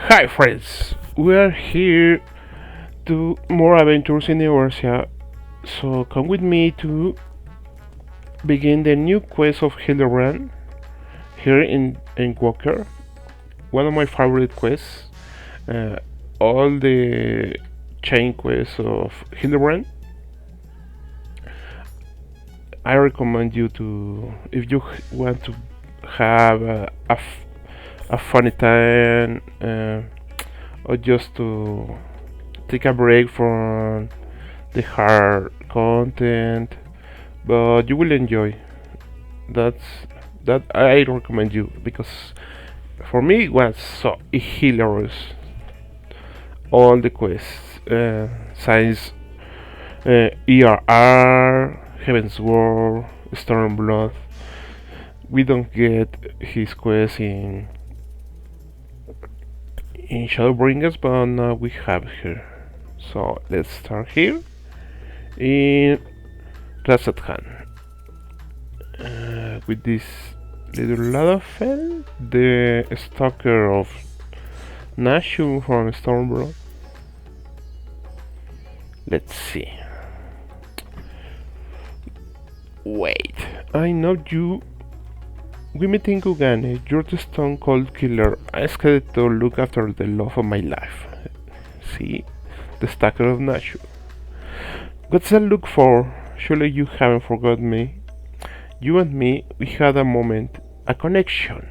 Hi friends, we are here to more adventures in the Eurasia, so come with me to begin the new quest of Hildibrand here in Walker, one of my favorite quests. Uh, all the chain quests of Hildibrand, I recommend you to, if you want to have a funny time or just to take a break from the hard content, but you will enjoy. That's that I recommend you because for me it was so hilarious. All the quests, Science, ERR, Heaven's War, Stormblood. We don't get his quest in Shadowbringers, but now we have here. So let's start here in Razathan with this little Ladafel, the stalker of Nashu from Stormblood. Let's see. Wait, I know you. We met in Kugane. You're the stone cold killer. I asked to look after the love of my life. See? The stalker of Nashu. What's that look for? Surely you haven't forgotten me. You and me, we had a moment, a connection.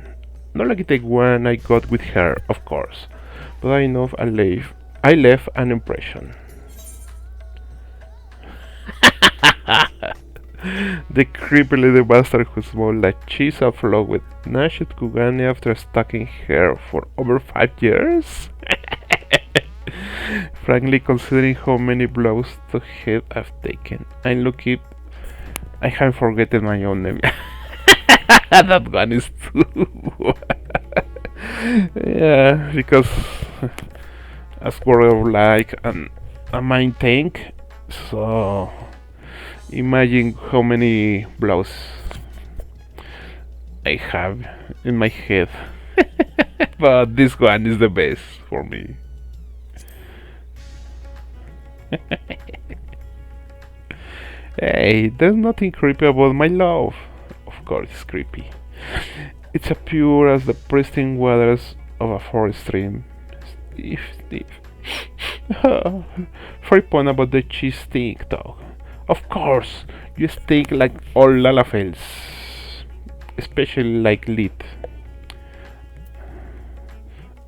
Not like the one I got with her, of course, but I know I left an impression. The creepy little bastard who smelled like cheese afloat with Nashed Kugani after stalking her for over 5 years? Frankly, considering how many blows to head I've taken, I'm lucky I have forgotten my own name. That one is too. Yeah, because as word of like a mind tank, so imagine how many blows I have in my head. But this one is the best for me. Hey, there's nothing creepy about my love. Of course, it's creepy. It's as pure as the pristine waters of a forest stream. Stiff. Fair point about the cheese stink, though. Of course, you stink like all lalafels, especially like lead.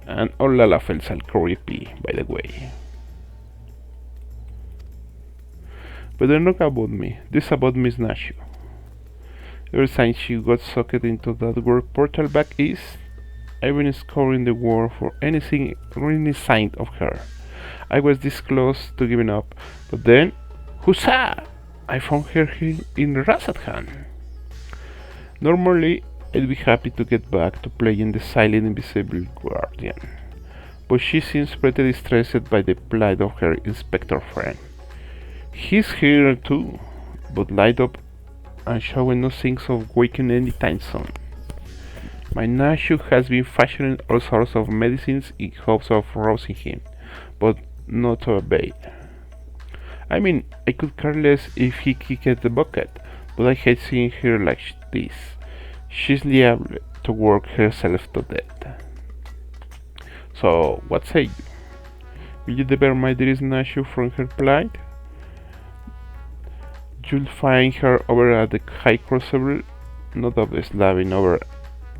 And all lalafels are creepy, by the way. But they're not about me. This is about Miss Nashu. Ever since she got sucked into that weird portal back east, I've been scouring the world for anything, any sign of her. I was this close to giving up, but then, huzzah! I found her here in Razathan. Normally, I'd be happy to get back to playing the silent invisible guardian, but she seems pretty distressed by the plight of her inspector friend. He's here too, but light up and showing no signs of waking anytime soon. My Nashu has been fashioning all sorts of medicines in hopes of rousing him, but not to avail. I mean, I could care less if he kicked the bucket, but I hate seeing her like this. She's liable to work herself to death. So, what say you? Will you deliver my dearest Nashu from her plight? You'll find her over at the High Crucible, not of the slaving over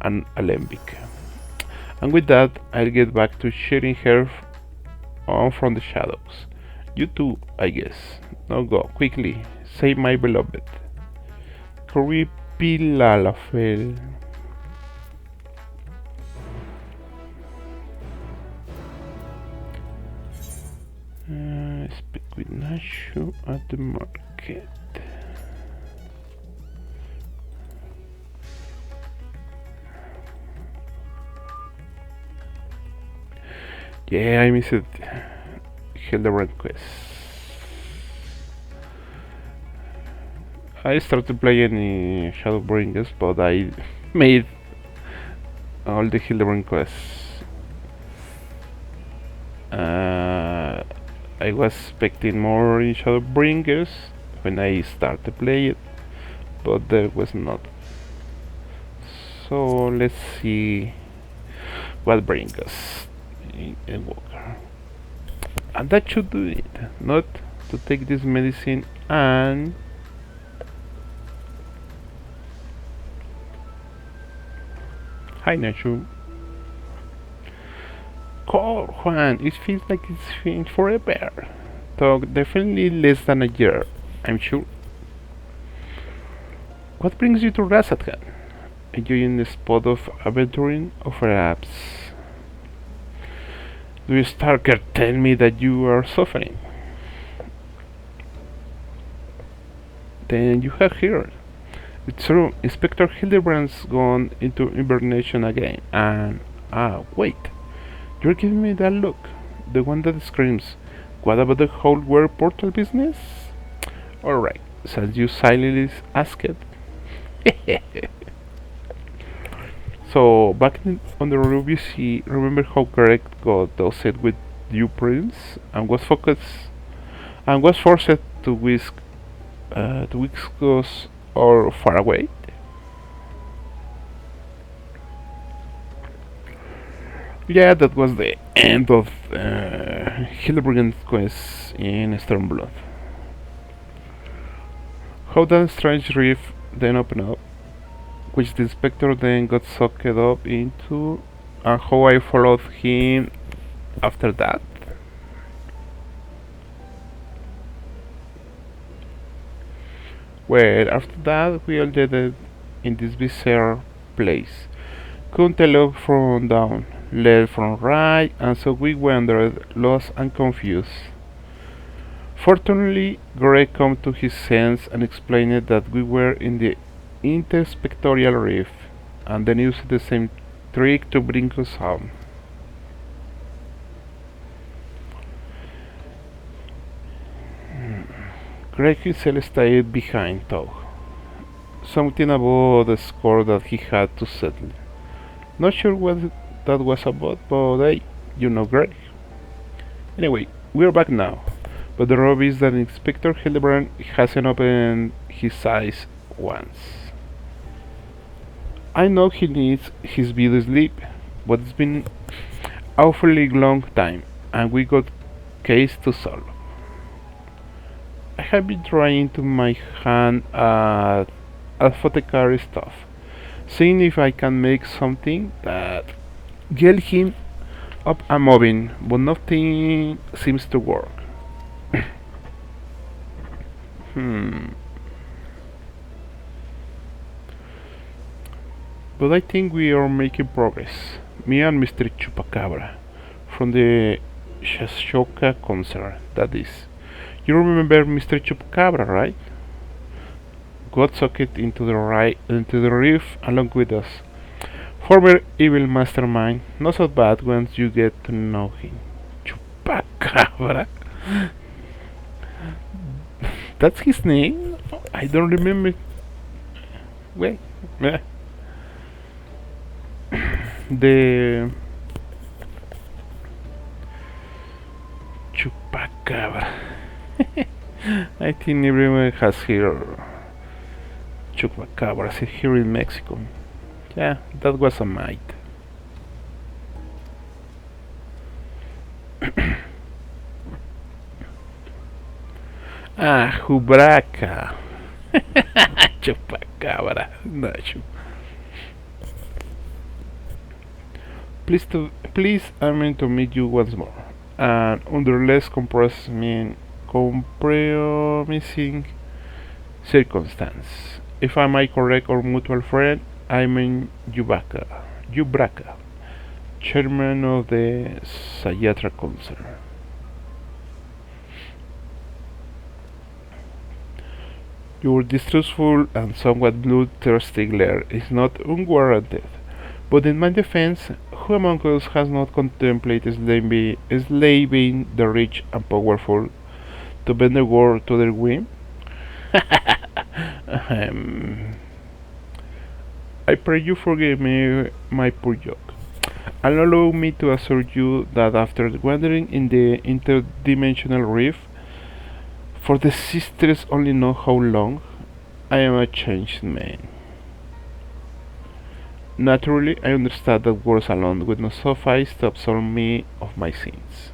an alembic. And with that, I'll get back to cheering her on from the shadows. You too, I guess. Now go, quickly, save my beloved. Creepy Lalafel. Speak with Nashu at the market. Yeah, I missed Hildibrand quest. I started playing in Shadowbringers, but I made all the Hildibrand quests. Uh, I was expecting more in Shadowbringers when I started to play it, but there was not. So let's see what brings us in Walker. And that should do it. Not to take this medicine and hi Nacho. Call Juan, it feels like it's been forever. So definitely less than a year, I'm sure. What brings you to Razathan? Enjoying the spot of aventuring or perhaps do you Starker tell me that you are suffering? Then you have heard. It's true, Inspector Hildibrand's gone into hibernation again, and wait, you're giving me that look, the one that screams, what about the whole war portal business? Alright, since you silently asked. So back on the roof, you see, remember how Greg got dosed with you prince and was forced to whisk us or far away? Yeah, that was the end of Hildibrand's quest in Stormblood. How that strange reef then opened up, which the inspector then got sucked up into, and how I followed him after that. Well, after that, we all ended in this bizarre place. Couldn't tell up from down, left from right, and so we wandered, lost and confused. Fortunately, Greg came to his sense and explained that we were in the interspectorial reef, and then used the same trick to bring us home. Greg himself stayed behind, though. Something about the score that he had to settle. Not sure what that was about, but hey, you know Greg. Anyway, we're back now. But the rub is that Inspector Hildibrand hasn't opened his eyes once. I know he needs his video sleep, but it's been awfully long time, and we got case to solve. I have been trying to my hand at apothecary stuff, seeing if I can make something that get him up and moving, but nothing seems to work. But I think we are making progress. Me and Mr. Chupacabra from the Shashoka concert, that is. You remember Mr. Chupacabra, right? Got sucked into the reef along with us. Former evil mastermind, not so bad once you get to know him. Chupacabra? That's his name? I don't remember. Well, the Chupacabra. I think everyone has heard Chupacabra here in Mexico. Yeah, that was a mite. Hubraca. Chupacabra. Nacho. Please, I mean to meet you once more, and under less compromising circumstance. If I may correct our mutual friend, I mean Yubraka, chairman of the Sayatra concern. Your distrustful and somewhat bloodthirsty glare is not unwarranted, but in my defense, who among us has not contemplated enslaving the rich and powerful to bend the world to their whim? I pray you forgive me my poor joke. And allow me to assure you that after wandering in the interdimensional rift for the sisters only know how long, I am a changed man. Naturally, I understand that words alone would not suffice to absolve me of my sins.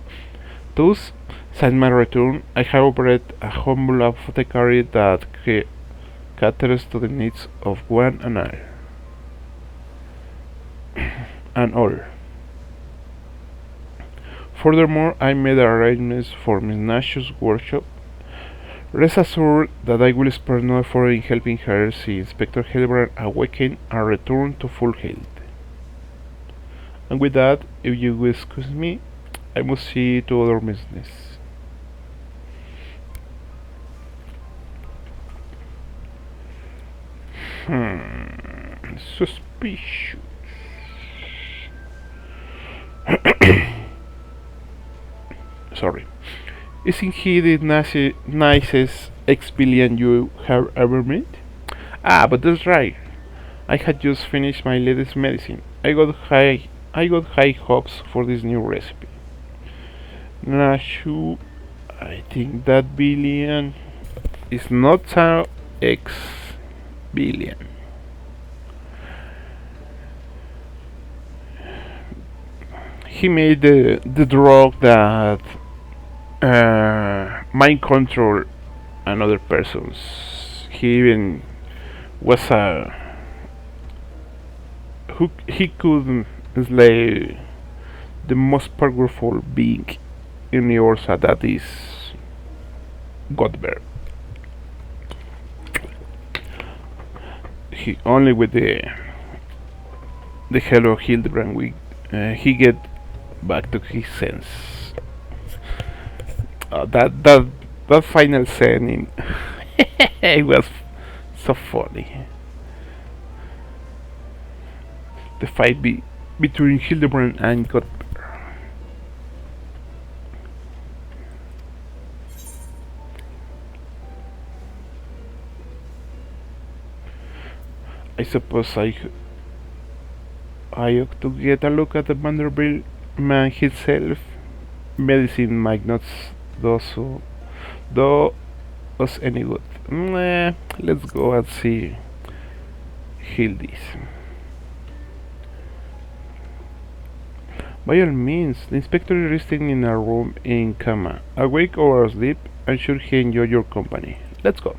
Thus, since my return, I have bred a humble apothecary that caters to the needs of one and all. And all. Furthermore, I made arrangements for Miss Nash's workshop. Rest assured that I will spare no effort in helping her see Inspector Hildibrand awaken and return to full health. And with that, if you will excuse me, I must see to other business. Suspicious. Sorry. Isn't he the nicest ex-villain you have ever met? Ah, but that's right. I had just finished my latest medicine. I got high hopes for this new recipe. Nashu, I think that villain is not an ex-villain. He made the drug that mind control another person's. He even was a who he could slay the most powerful being in the Orsa, that is Godberg. He only with the hello Hildibrand he get back to his sense. That final scene in it was so funny. The fight between Hildebrand and Godberg. I suppose I ought to get a look at the Manderville man himself. Medicine might not do us any good. Let's go and see Hildis. By all means, the inspector is resting in a room in coma. Awake or asleep, I'm sure he enjoy your company. Let's go.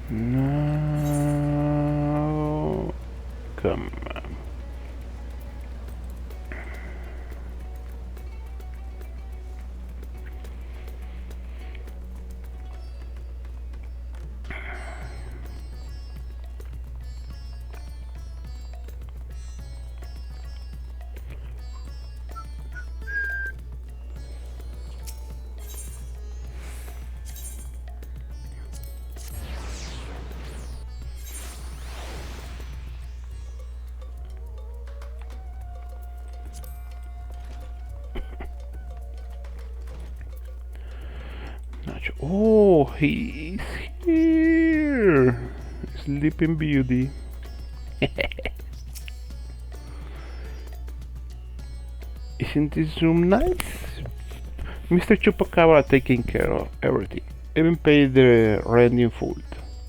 Now, come on. Oh, he's here! Sleeping Beauty. Isn't this room nice? Mr. Chupacabra taking care of everything. Even paid the rent in full.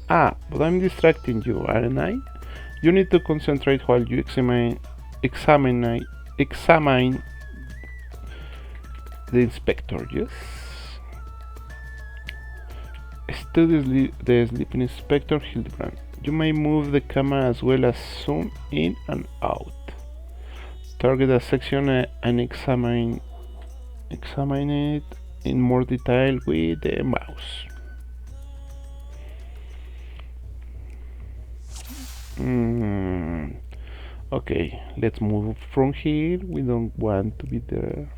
Ah, but I'm distracting you, aren't I? You need to concentrate while you examine the inspector, yes? Study the sleeping inspector Hildibrand. You may move the camera as well as zoom in and out. Target a section and examine it in more detail with the mouse. Okay, let's move from here. We don't want to be there.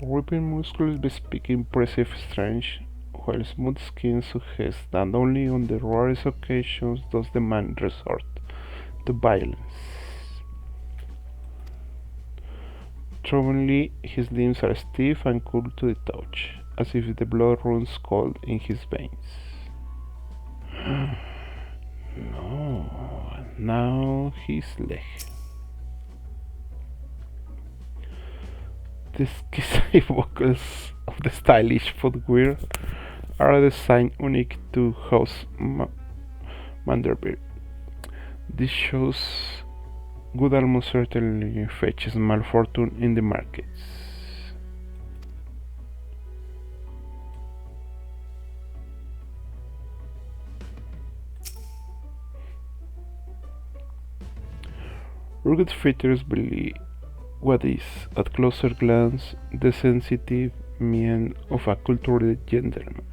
Ripping muscles bespeak impressive strength, while smooth skin suggests that only on the rarest occasions does the man resort to violence. Troublingly, his limbs are stiff and cool to the touch, as if the blood runs cold in his veins. No, now his leg. The skissy buckles of the stylish footwear are a design unique to House Manderville. This shows good almost certainly fetch small fortune in the markets. Rugged features believe what is, at closer glance, the sensitive mien of a cultured gentleman.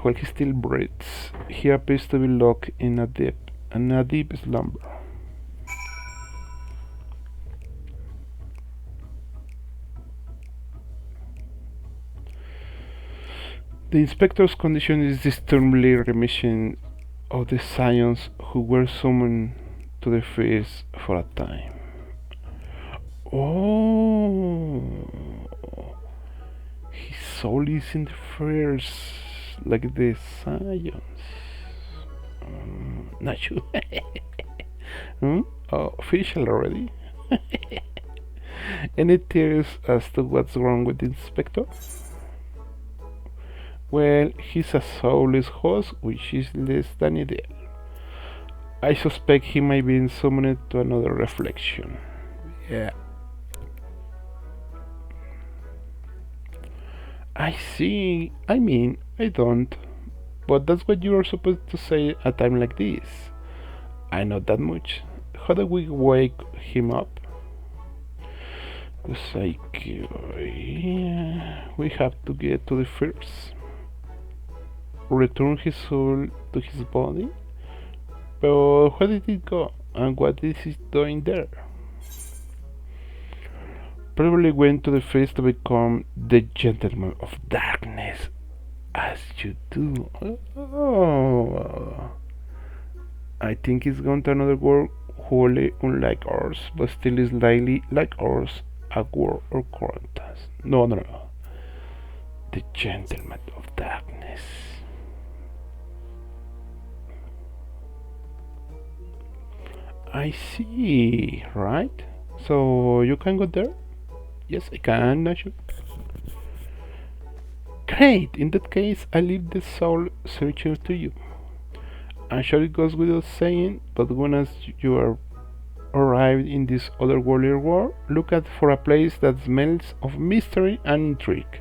While he still breathes, he appears to be locked in a deep slumber. The inspector's condition is disturbingly reminiscent of the scions who were summoned to the feast for a time. Oh, his soul is in the fairs like the scions. Not sure. Oh, official already. Any theories as to what's wrong with the inspector? Well, he's a soulless host, which is less than ideal. I suspect he might be summoned to another reflection. Yeah. I see. I mean, I don't. But that's what you are supposed to say at a time like this. I know that much. How do we wake him up? The psyche. We have to get to the first. Return his soul to his body? But where did it go? And what is it doing there? Probably went to the feast to become the gentleman of darkness, as you do. Oh, I think he's gone to another world wholly unlike ours, but still is slightly like ours, a world of quarantines. No. The gentleman of darkness. I see, right? So you can go there? Yes, I can, Nacho. Great! In that case, I leave the soul searcher to you. I'm sure it goes without saying, but once you are arrived in this otherworldly world, look out for a place that smells of mystery and intrigue,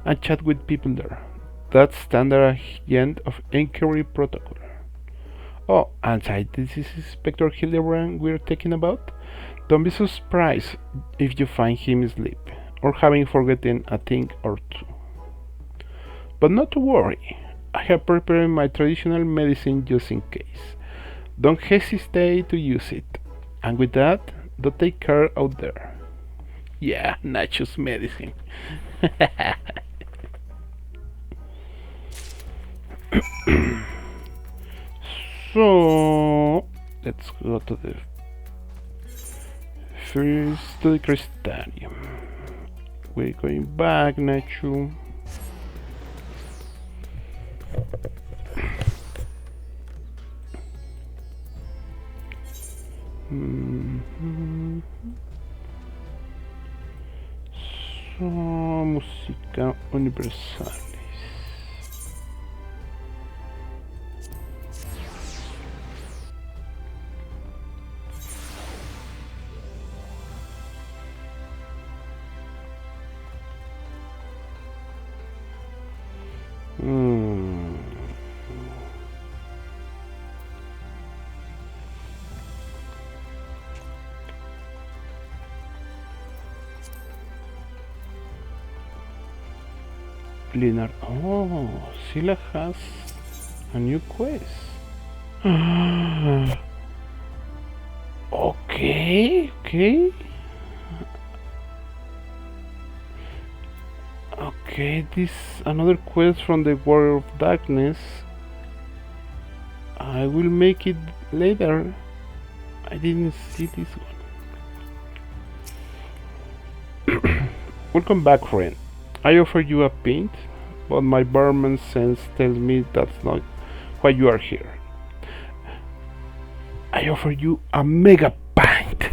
and chat with people there. That's standard end of inquiry protocol. Oh, and this is Inspector Hildibrand we're talking about. Don't be surprised if you find him asleep, or having forgotten a thing or two. But not to worry, I have prepared my traditional medicine just in case. Don't hesitate to use it. And with that, don't take care out there. Yeah, Nacho's medicine. So, let's go to the first to the Crystanium. We're going back, Nacho. So, música universalis. Leonard. Oh, Sila has a new quest. Okay. Okay, this another quest from the Warrior of Darkness. I will make it Later, I didn't see this one. Welcome back, friend. I offer you a pint, but my barman sense tells me that's not why you are here. I offer you a mega pint.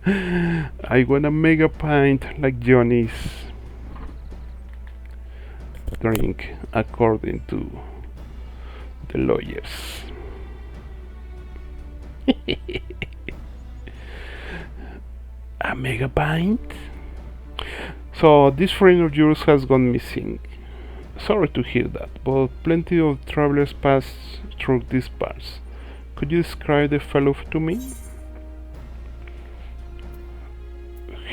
I want a mega pint like Johnny's drink, according to the lawyers. A mega pint? So this friend of yours has gone missing. Sorry to hear that, but plenty of travelers pass through these parts. Could you describe the fellow to me?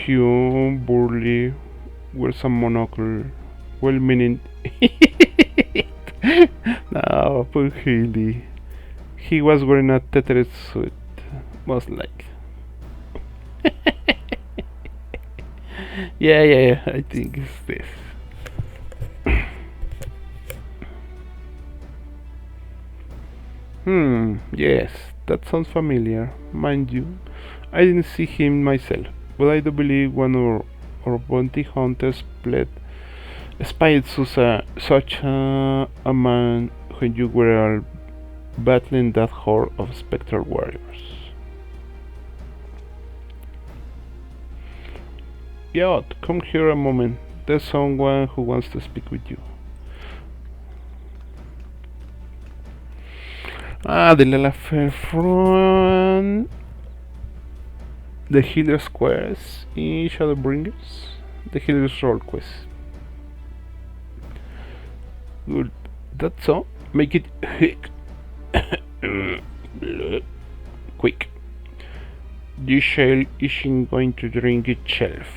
Hume, burly, wears a monocle, well-meaning. No, poor Hildy. He was wearing a tethered suit, most like. Yeah, I think it's this. Yes, that sounds familiar. Mind you, I didn't see him myself, but I do believe one of our bounty hunters spied such a man when you were battling that horde of spectral warriors. Yeah, come here a moment. There's someone who wants to speak with you. The Lala Fair from the Healer's Quest in Shadowbringers. The Healer's Roll Quest. Good. That's all. Make it quick. This shell isn't going to drink itself.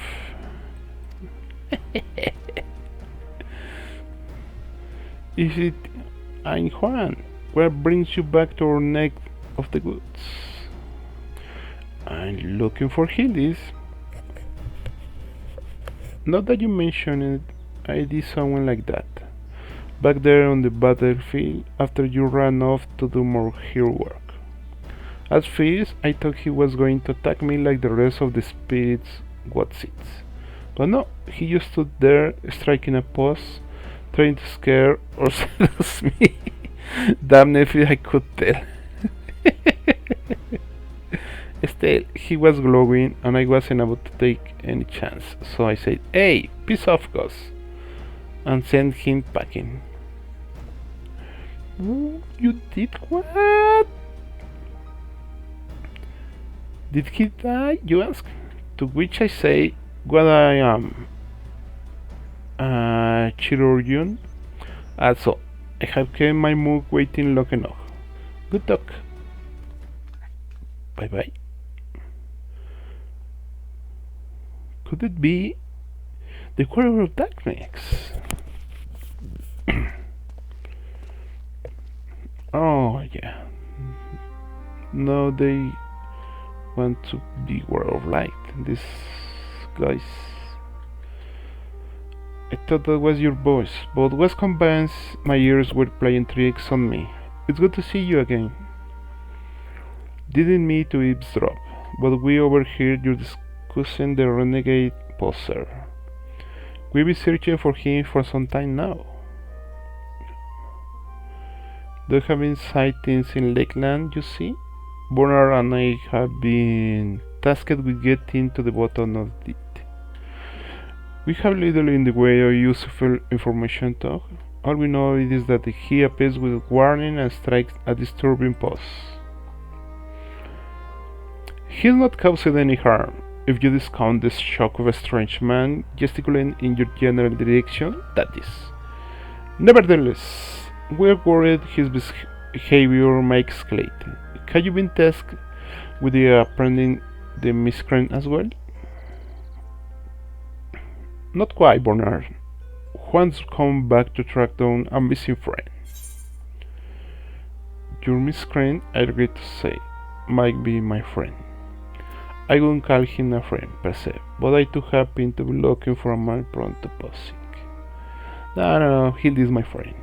Is it? I'm Juan. What brings you back to our neck of the woods? I'm looking for Hildis. Not that you mentioned it, I did someone like that. Back there on the battlefield after you ran off to do more hero work. At first, I thought he was going to attack me like the rest of the spirits Watsits. But no, he just stood there striking a pose, trying to scare or seduce me. Damn if I could tell. Still, he was glowing and I wasn't able to take any chance, so I said, "Hey, piece off, Gus," and sent him packing. You did what? Did he die, you ask? To which I say, what I am. A chirurgeon? Also, I have kept my mug waiting long enough. Good talk. Bye bye. Could it be the Quarter of Darkness? Oh yeah. No, they want to be World of Light. These guys. I thought that was your voice, but was convinced my ears were playing tricks on me. It's good to see you again. Didn't mean to eavesdrop, but we overheard you discussing the renegade poser. We've been searching for him for some time now. There have been sightings in Lakeland, you see? Bernard and I have been tasked with getting to the bottom of it. We have little in the way of useful information talk. All we know is that he appears with warning and strikes a disturbing pose. He's not causing any harm, if you discount the shock of a strange man gesticulating in your general direction, that is. Nevertheless, we're worried his behavior may escalate. Have you been tasked with apprehending the miscreant as well? Not quite, Bernard. Juan's come back to track down a missing friend. Your miscreant, I regret to say, might be my friend. I wouldn't call him a friend per se, but I too happen to be looking for a man prone to posing. No, Hildy is my friend.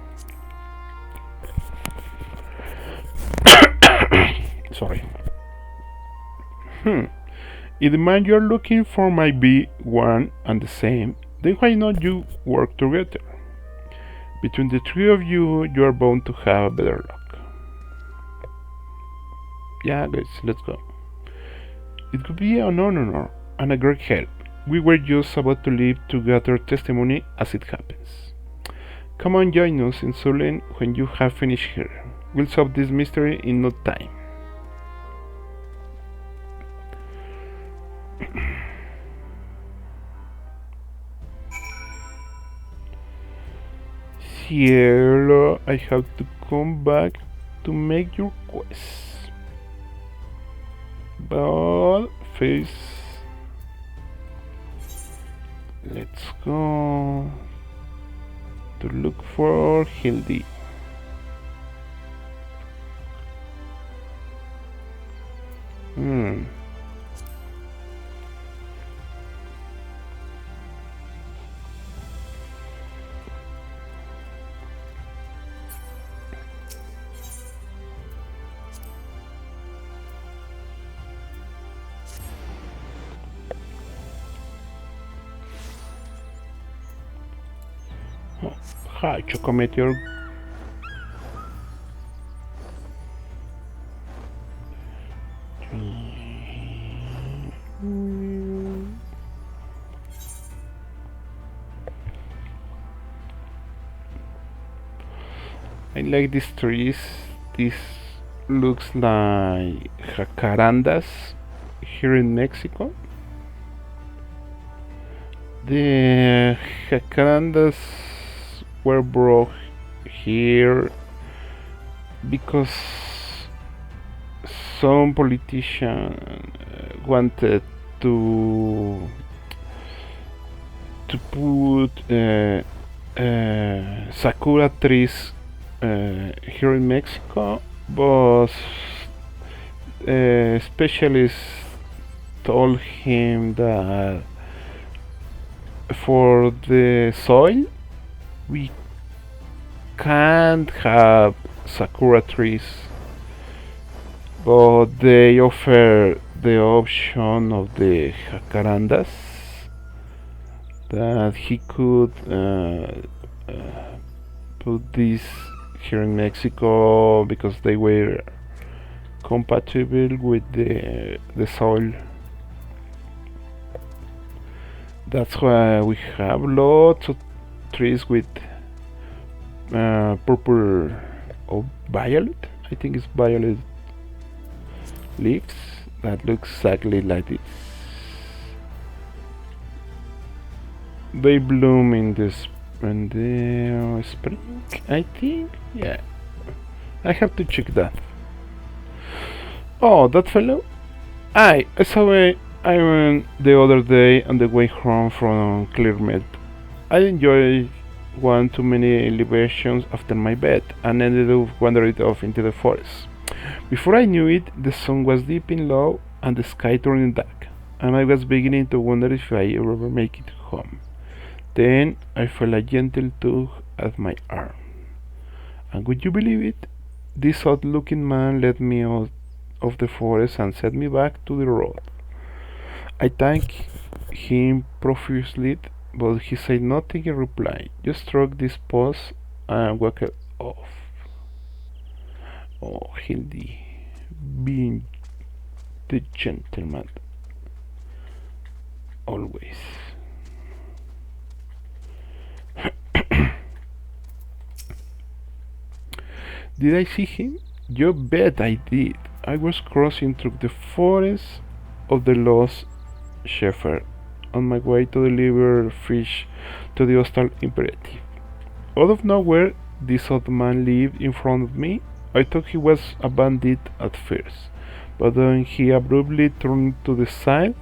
Sorry. Hmm. If the man you're looking for might be one and the same, then why not you work together? Between the three of you, you are bound to have better luck. Yeah, guys, let's go. It could be an honor and a great help. We were just about to leave to gather testimony as it happens. Come on, join us in Sulen when you have finished here. We'll solve this mystery in no time. Cielo, I have to come back to make your quest. But first, let's go to look for Hildy. Hmm. Oh, hi, Chocometeor. I like these trees. This looks like jacarandas here in Mexico. The jacarandas were brought here because some politician wanted to put sakura trees here in Mexico, but specialists told him that for the soil we can't have sakura trees, but they offer the option of the jacarandas that he could put these here in Mexico because they were compatible with the soil. That's why we have lots of trees with purple or violet. I think it's violet leaves that looks exactly like this. They bloom in the spring, I think. Yeah, I have to check that. Oh, that fellow. I saw I went the other day on the way home from Clearmelt. I enjoyed one too many elevations after my bed and ended up wandering off into the forest. Before I knew it, the sun was dipping low and the sky turning dark, and I was beginning to wonder if I ever make it home. Then I felt a gentle tug at my arm. And would you believe it? This odd looking man led me out of the forest and set me back to the road. I thanked him profusely, but he said nothing in reply, just struck this pose and walked off. Oh, Hildy, being the gentleman always. Did I see him? You bet I did. I was crossing through the forest of the lost shepherd on my way to deliver fish to the hostile imperative. Out of nowhere, this old man lived in front of me. I thought he was a bandit at first, but then he abruptly turned to the side,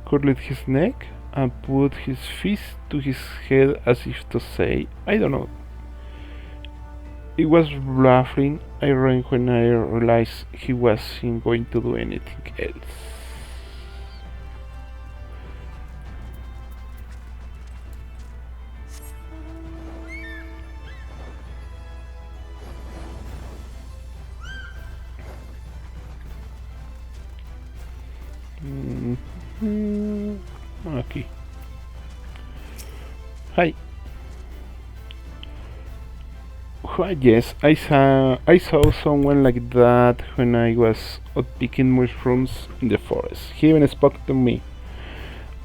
curled his neck, and put his fist to his head as if to say, I don't know. It was laughing. I ran when I realized he wasn't going to do anything else. Aquí. Hi. Yes, I saw someone like that when I was out picking mushrooms in the forest. He even spoke to me.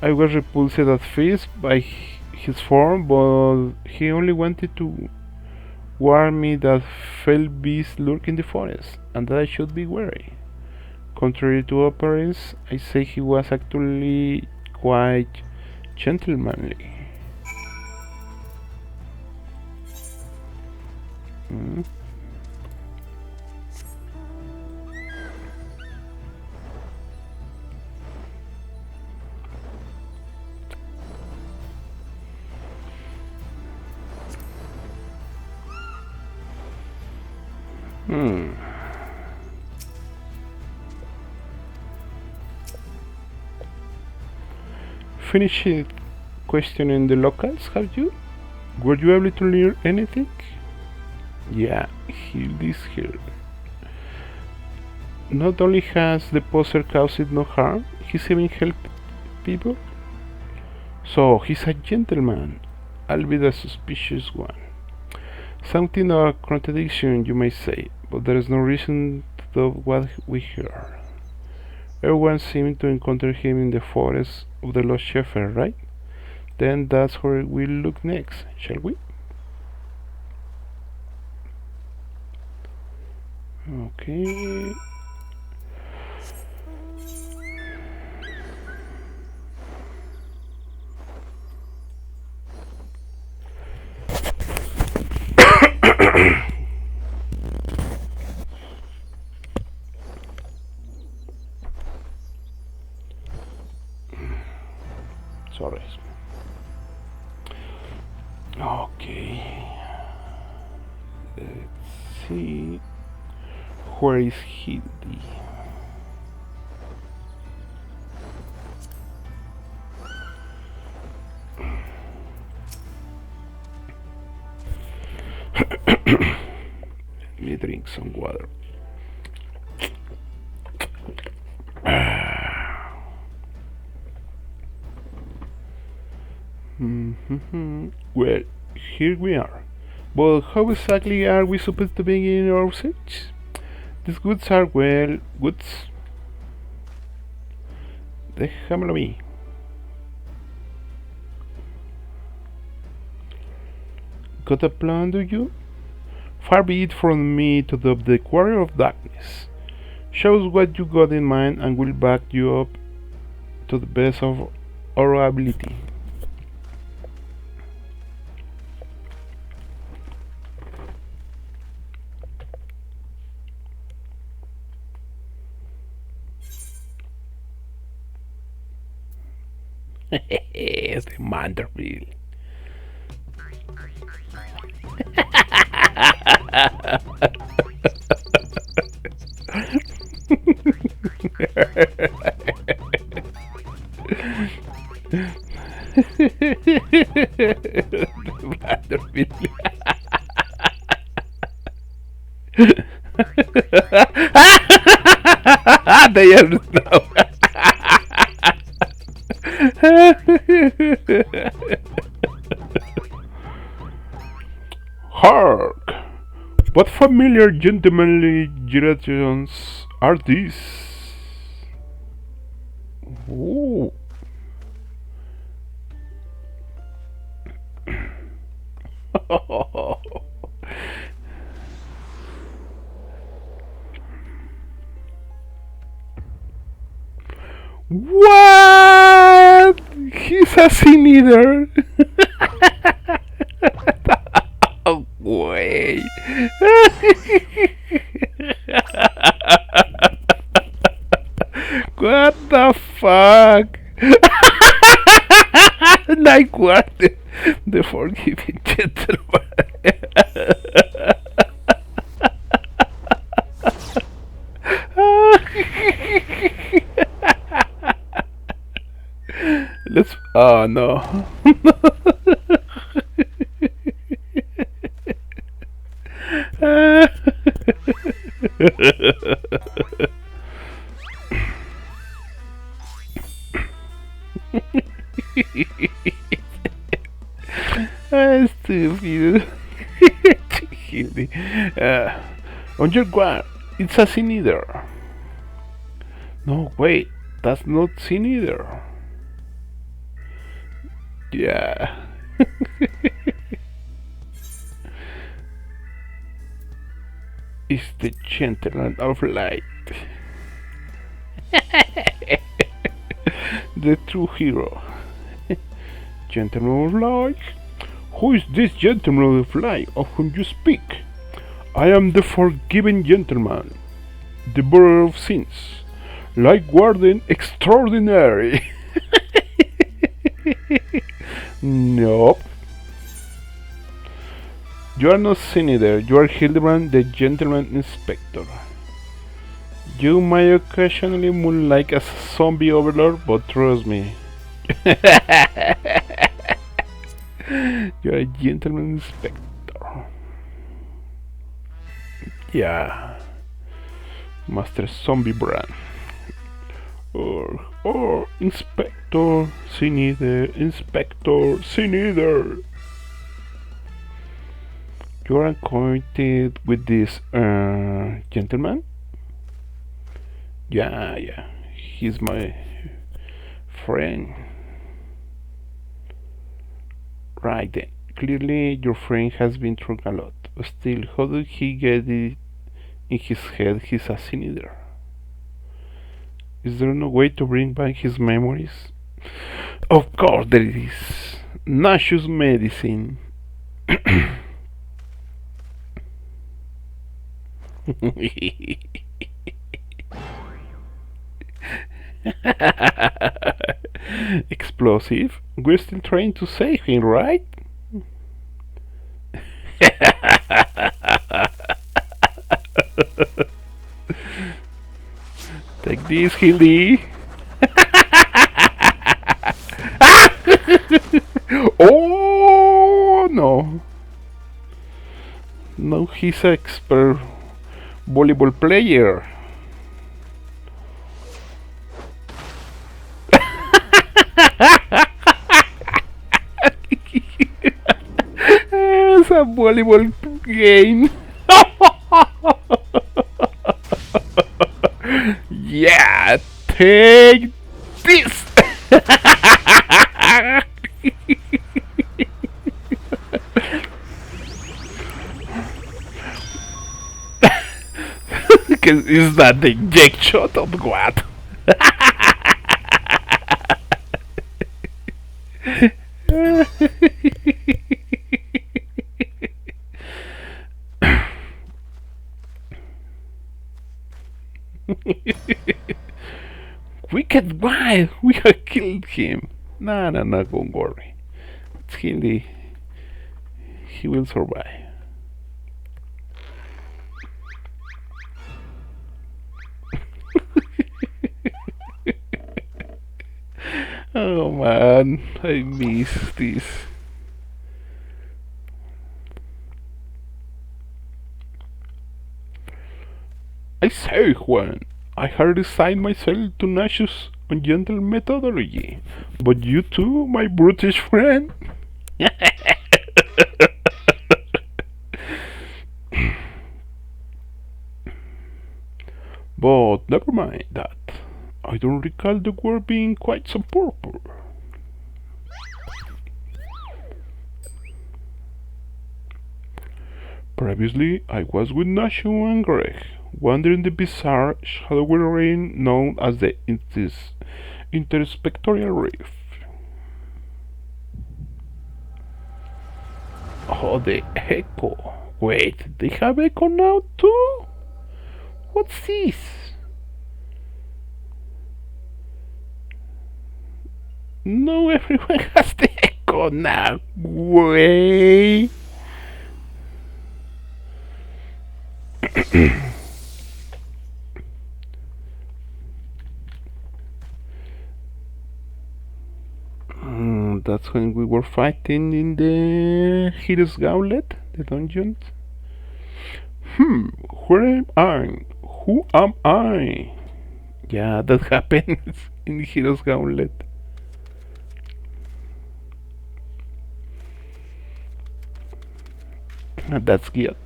I was repulsed at first by his form, but he only wanted to warn me that fell beasts lurk in the forest, and that I should be wary. Contrary to appearance, I say he was actually quite gentlemanly. Mm. Hmm. Finish it questioning the locals, have you? Were you able to learn anything? Yeah, Hildy is here. Not only has the poser caused no harm, he's even helped people. So he's a gentleman, albeit a suspicious one. Something of a contradiction, you may say, but there is no reason to doubt what we hear. Everyone seemed to encounter him in the forest of the Lost Shepherd, right? Then that's where we'll look next, shall we? Okay. Sorry. Okay. Let's see. Where is Hildy? Let me drink some water. Well, here we are. But how exactly are we supposed to begin our search? These goods are, well, goods. Déjamelo a mí. Got a plan, do you? Far be it from me to doubt the Quarry of Darkness. Show us what you got in mind and we'll back you up to the best of our ability. Es de Manderville. Manderville. They are no. Hark! What familiar gentlemanly gyrations are these? Ooh. What? He's a sin eater. Oh, way. What the fuck? Like what? The forgiving gentleman. Let's. Oh no. stupid. Hildy. On your guard, it's a sin either. No, wait, that's not sin either. Yeah. It's the gentleman of light. The true hero. Gentleman of light? Who is this gentleman of light of whom you speak? I am the forgiven gentleman, the bearer of sins, light warden extraordinary. Nope. You are not Sinider, you are Hildibrand, the gentleman inspector. You might occasionally moon like a zombie overlord, but trust me. You're a gentleman inspector. Yeah. Master Zombie Brand. Or Inspector Sinider, Inspector Sinider. You are acquainted with this gentleman? Yeah, he's my friend. Right then, clearly your friend has been through a lot. Still, how did he get it in his head he's a Sinider? Is there no way to bring back his memories? Of course there is. Nauseous medicine. Explosive? We're still trying to save him, right? Take this, Hildy. Oh no! No, he's an expert volleyball player. It's a volleyball game. Yeah, take this. Is that the eject shot or what? Wicked wild! We have killed him! No, don't worry. It's Hildy. He will survive. Oh man, I miss this. I say, Juan, I had resigned myself to Nash's ungentle methodology, but you too, my brutish friend. But never mind that. I don't recall the word being quite so purple. Previously, I was with Nashu and Greg, wandering the bizarre, shadowy terrain known as the Interspectorial Reef. Oh, the echo. Wait, they have echo now too? What's this? No, everyone has the echo now. Wait. That's when we were fighting in the Hero's Gauntlet, the dungeons. Where am I? Who am I? Yeah, that happens in the Hero's Gauntlet. That's good.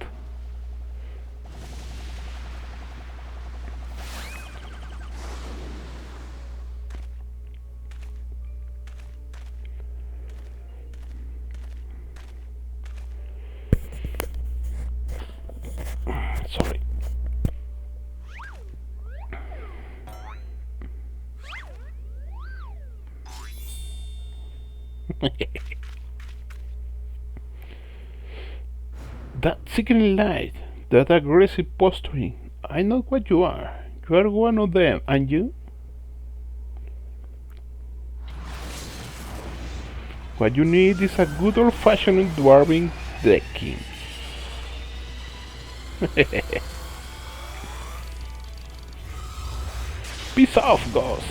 Sorry. That sickening light, that aggressive posturing. I know what you are. You are one of them, and you? What you need is a good old-fashioned dwarven decking. Peace off, Ghost.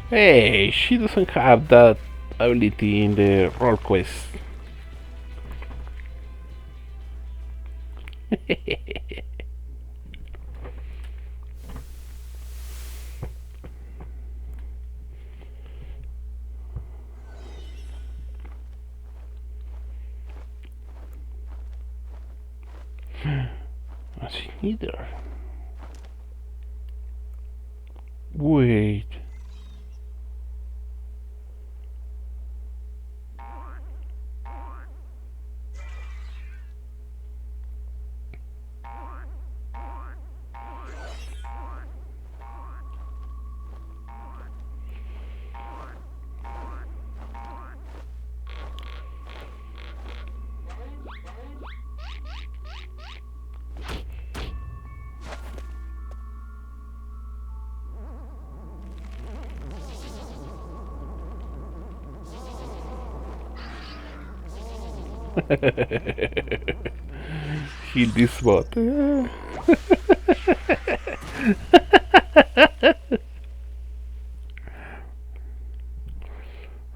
Hey, she doesn't have that ability in the roll quest. I see neither. Wait. Heal this bot.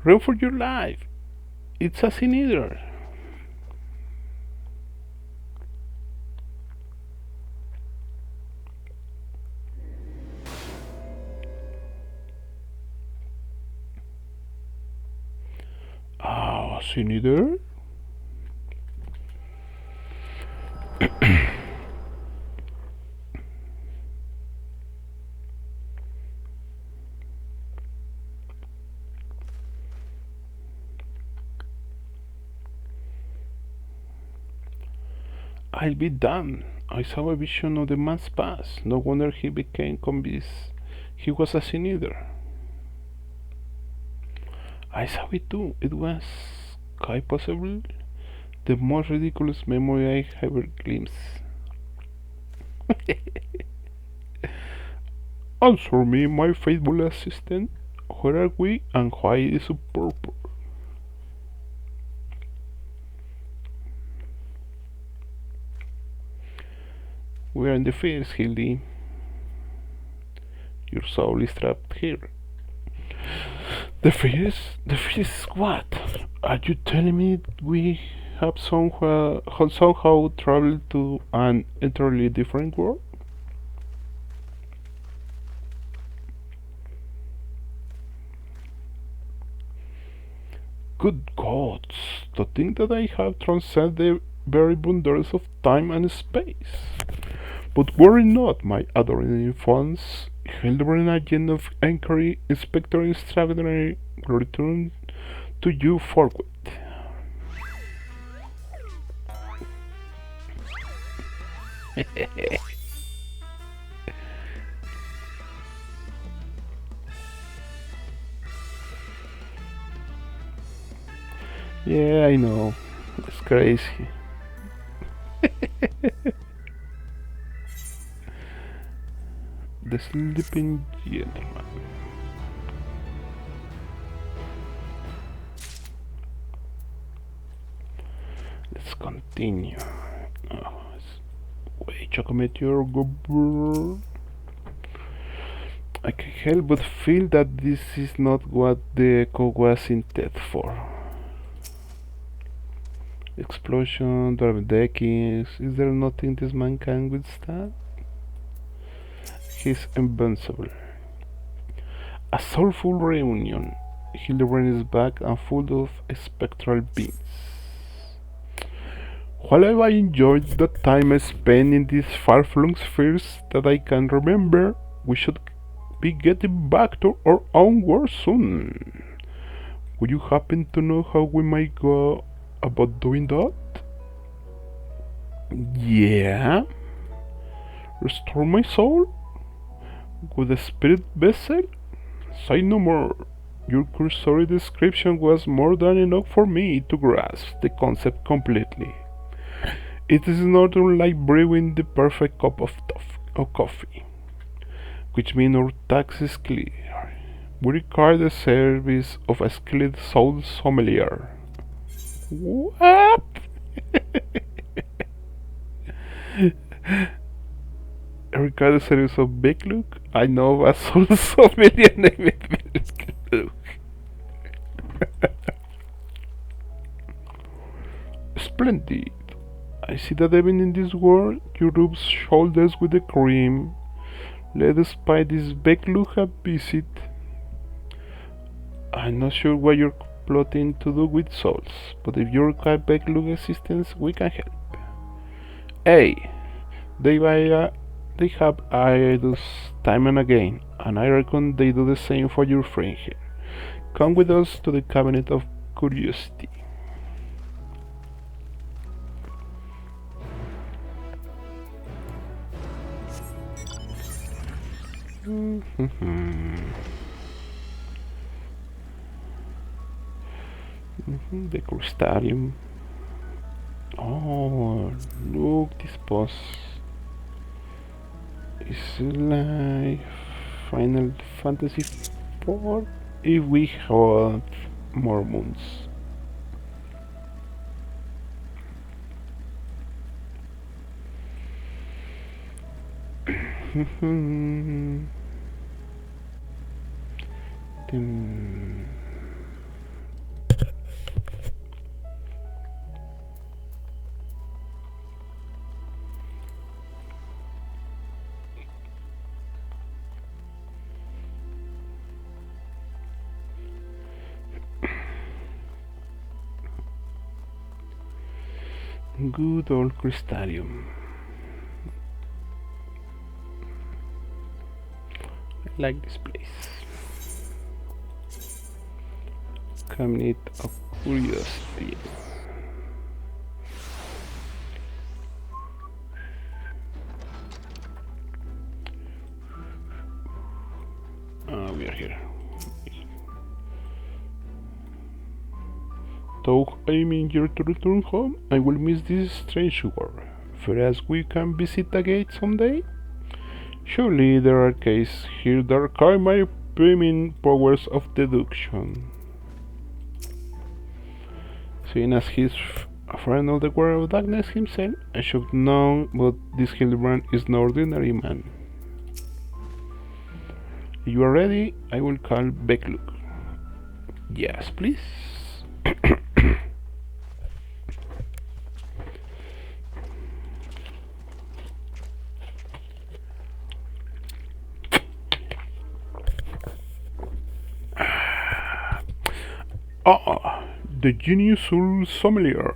Run for your life. It's a sin either. Oh, sin either? I'll be damned. I saw a vision of the man's past. No wonder he became convinced he was a sin either. I saw it too. It was quite possible the most ridiculous memory I ever glimpsed. Answer me, my faithful assistant. Where are we and why is it purple? We are in the fields, Hildy. Your soul is trapped here. The fields? The fields what? Are you telling me we have somehow traveled to an entirely different world? Good gods, to think that I have transcended the very boundaries of time and space. But worry not, my adoring infants. Hildibrand, agent of inquiry, inspector extraordinary, return to you forthwith. Yeah, I know. It's crazy. The sleeping gentleman. Let's continue. Oh, wait, Chocometeor, go. I can't help but feel that this is not what the echo was intended for. Explosion, double deckings, is there nothing this man can withstand? he's invincible. A soulful reunion. Hildibrand is back and full of spectral beams. While have I enjoyed the time I spent in these far-flung spheres that I can remember, we should be getting back to our own world soon. Would you happen to know how we might go about doing that? Yeah? Restore my soul? With a spirit vessel? Say no more. Your cursory description was more than enough for me to grasp the concept completely. It is not unlike brewing the perfect cup of coffee, which means our tax is clear. We require the service of a skilled soul sommelier. What? I require the service of Big Luke? I know a soul sommelier named Big Luke. Splendid. I see that even in this world you rub shoulders with the cream. Let us pay this Beklug a visit. I'm not sure what you're plotting to do with souls, but if you require Beklug assistance, we can help. Hey, they have hired us time and again, and I reckon they do the same for your friend here. Come with us to the Cabinet of Curiosity. The Crystarium. Oh, look, this boss is like Final Fantasy IV if we had more moons. Good old Crystarium. I like this place. Cabinet of Curiosity. We are here. Though I mean here to return home, I will miss this strange world. Whereas we can visit the gate someday. Surely there are cases here that require my beaming powers of deduction. Seeing as he's a friend of the world of darkness himself, I should know that this Hildibrand is no ordinary man. If you are ready, I will call Beklug. Yes, please. Ah, the genius soul sommelier.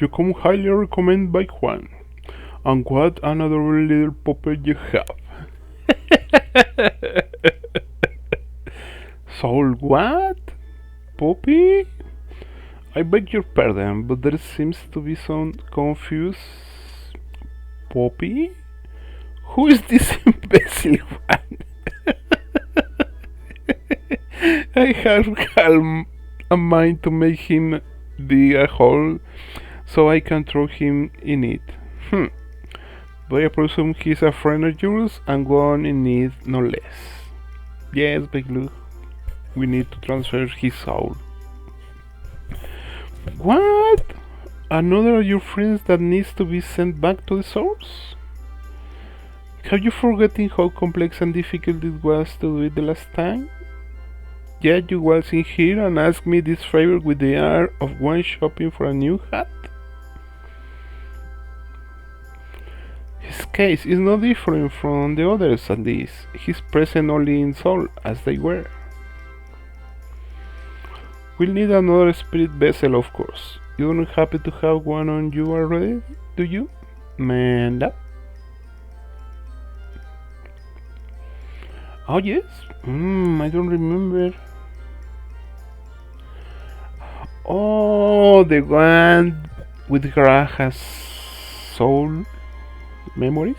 You come highly recommended by Juan. And what another little puppet you have. Soul what? Puppy? I beg your pardon, but there seems to be some confused. Puppy? Who is this imbecile one? I have a mind to make him dig a hole so I can throw him in it. But I presume he's a friend of yours and one in need no less. Yes, Beklug. We need to transfer his soul. What? Another of your friends that needs to be sent back to the source? Have you forgotten how complex and difficult it was to do it the last time? Yet you was in here and asked me this favor with the air of one shopping for a new hat? His This case is no different from the others at least. He's present only in soul, as they were. We'll need another spirit vessel, of course. You don't happen to have one on you already, do you? Manda? Oh yes? I don't remember. Oh, the one with Garaha's soul memories?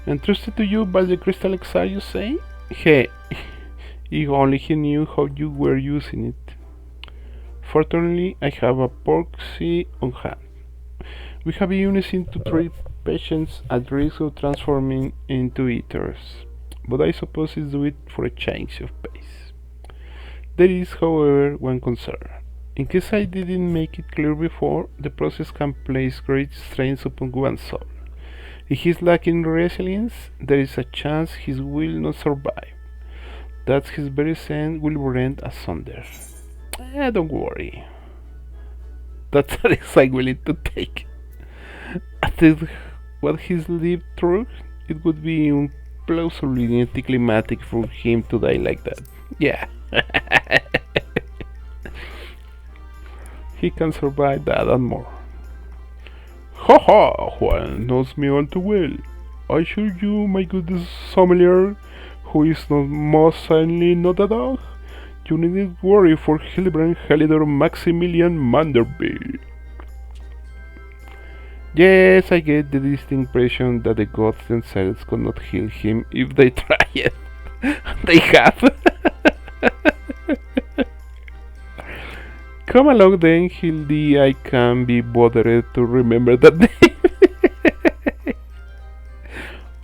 Entrusted to you by the crystal exile, you say? Hey, if only he knew how you were using it. Fortunately, I have a proxy on hand. We have units to treat patients at risk of transforming into eaters, but I suppose it's do it for a change of pace. There is, however, one concern. In case I didn't make it clear before, the process can place great strains upon one's soul. If he's lacking resilience, there is a chance he will not survive. That his very scent will rend asunder. Don't worry. That's a risk I'm willing to take. After what he's lived through, it would be implausibly anticlimactic for him to die like that. Yeah. He can survive that and more. Ha ha! Juan knows me all too well. I assure you, my good sommelier, who is not most certainly not a dog, you needn't worry for Hildibrand Helidor Maximilian Manderville. Yes, I get the distinct impression that the gods themselves could not heal him if they tried. They have. Come along then, Hildy, I can't be bothered to remember that name.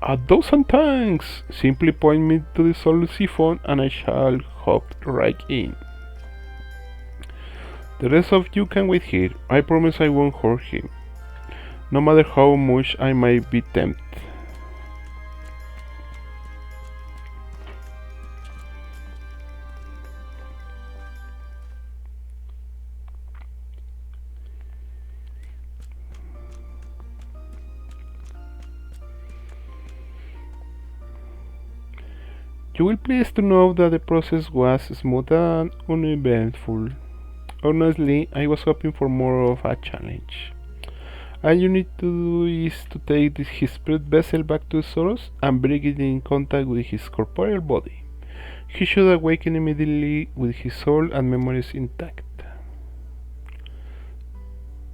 1,000 thanks! Simply point me to the soul siphon and I shall hop right in. The rest of you can wait here. I promise I won't hurt him, no matter how much I might be tempted. You will please to know that the process was smooth and uneventful. Honestly, I was hoping for more of a challenge. All you need to do is to take his spirit vessel back to Soros and bring it in contact with his corporeal body. He should awaken immediately with his soul and memories intact.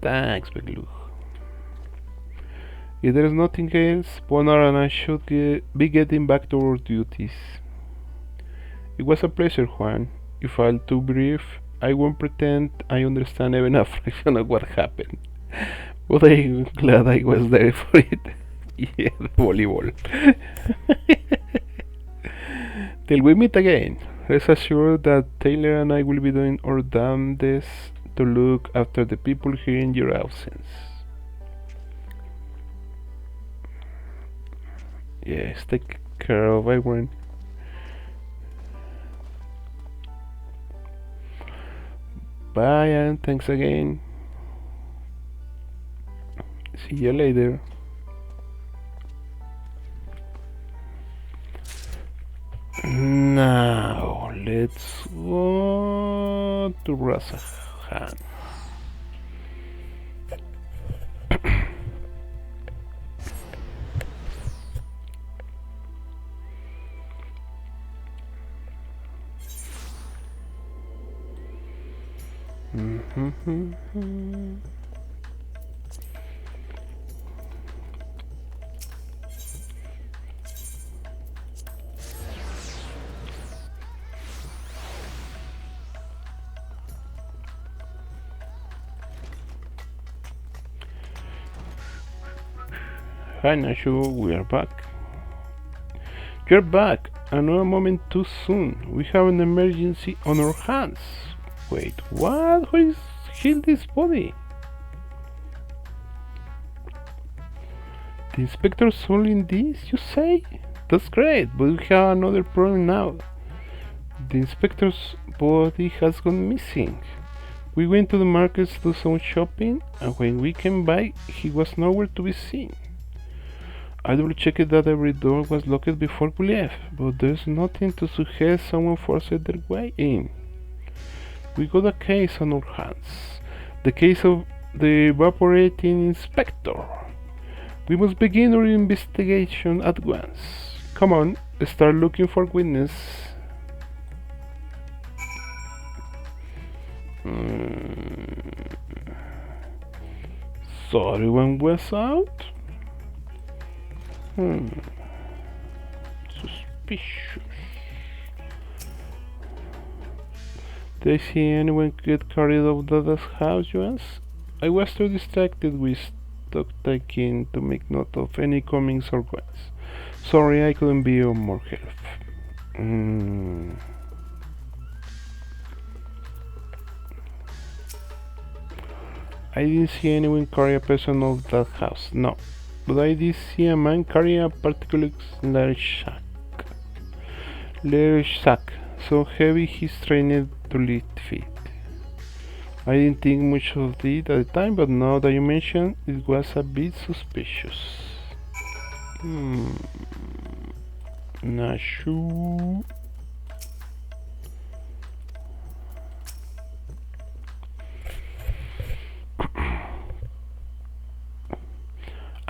Thanks, Beglug. If there is nothing else, Bonar and I should be getting back to our duties. It was a pleasure, Juan. If I'm too brief, I won't pretend I understand even a fraction of what happened. But I'm glad I was there for it. Yeah, volleyball. Till we meet again, rest assured that Taylor and I will be doing our damnedest to look after the people here in your absence. Yes, take care of everyone. Bye and thanks again. See you later. Now let's go to Rasahan. Hi Nashu, we are back. You're back, and not a moment too soon. We have an emergency on our hands. Wait, what? Who is Hildy's body? The inspector's all in this, you say? That's great, but we have another problem now. The inspector's body has gone missing. We went to the markets to do some shopping, and when we came back, he was nowhere to be seen. I double checked that every door was locked before we left, but there's nothing to suggest someone forced their way in. We got a case on our hands. The case of the evaporating inspector. We must begin our investigation at once. Come on, start looking for witness. So everyone was out? Suspicious. Did I see anyone get carried out of that house, you ask? I was too distracted with stock taking to make note of any comings or goings. Sorry, I couldn't be of more help. I didn't see anyone carry a person out of that house, no. But I did see a man carry a particularly large sack, so heavy he strained to lift it. I didn't think much of it at the time, but now that you mention it was a bit suspicious. Not sure.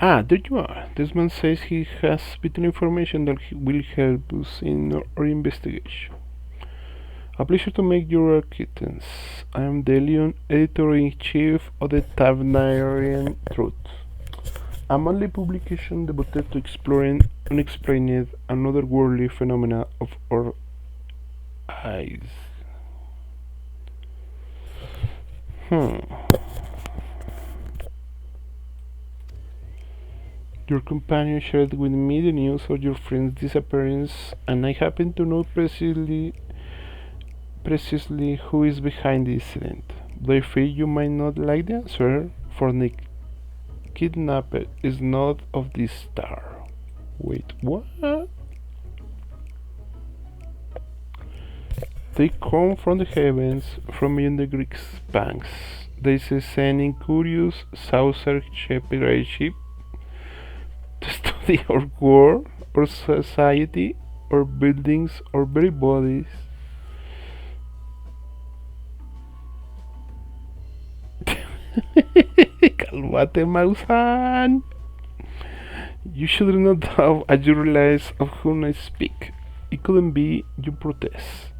Ah, there you are. This man says he has vital information that will help us in our investigation. A pleasure to make your acquaintance. I am the Leon, editor-in-chief of the Tavernian Truth, a monthly publication devoted to exploring unexplained and otherworldly phenomena of our eyes. Your companion shared with me the news of your friend's disappearance, and I happen to know precisely who is behind the incident. But I fear you might not like the answer, for the kidnapper is not of this star. Wait, what? They come from the heavens, from beyond the Greek banks. They say sending curious saucer-shaped great ship to study our world, our society, our buildings, our very bodies. Calmate, Mausan! You should not have a realize of whom I speak. It couldn't be, you protest.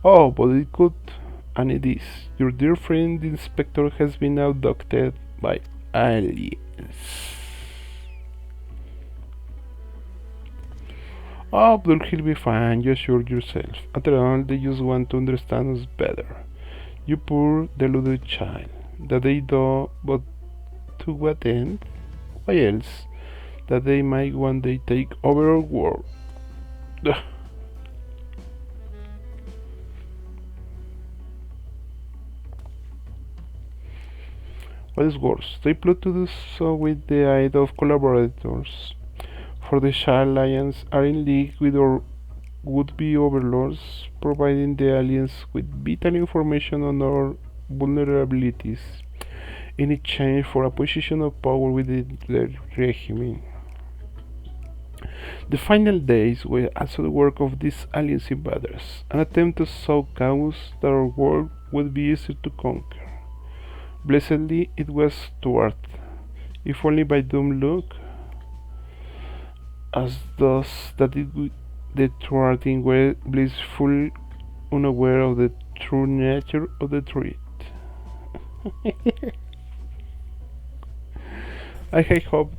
Oh, but it could, and it is. Your dear friend the inspector has been abducted by aliens. Oh, but he'll be fine, you assure yourself. After all, they just want to understand us better. You poor, deluded child. That they do, but to what end? Why else? That they might one day take over our world. What is worse, they plot to do so with the aid of collaborators. For the Child Alliance are in league with our would-be overlords, providing the aliens with vital information on our vulnerabilities in exchange for a position of power within their regime. The final days were also the work of these aliens invaders, an attempt to sow chaos that our world would be easier to conquer. Blessedly, it was thwarted, if only by dumb luck, as thus that the thwarting were blissful, unaware of the true nature of the threat. I had hoped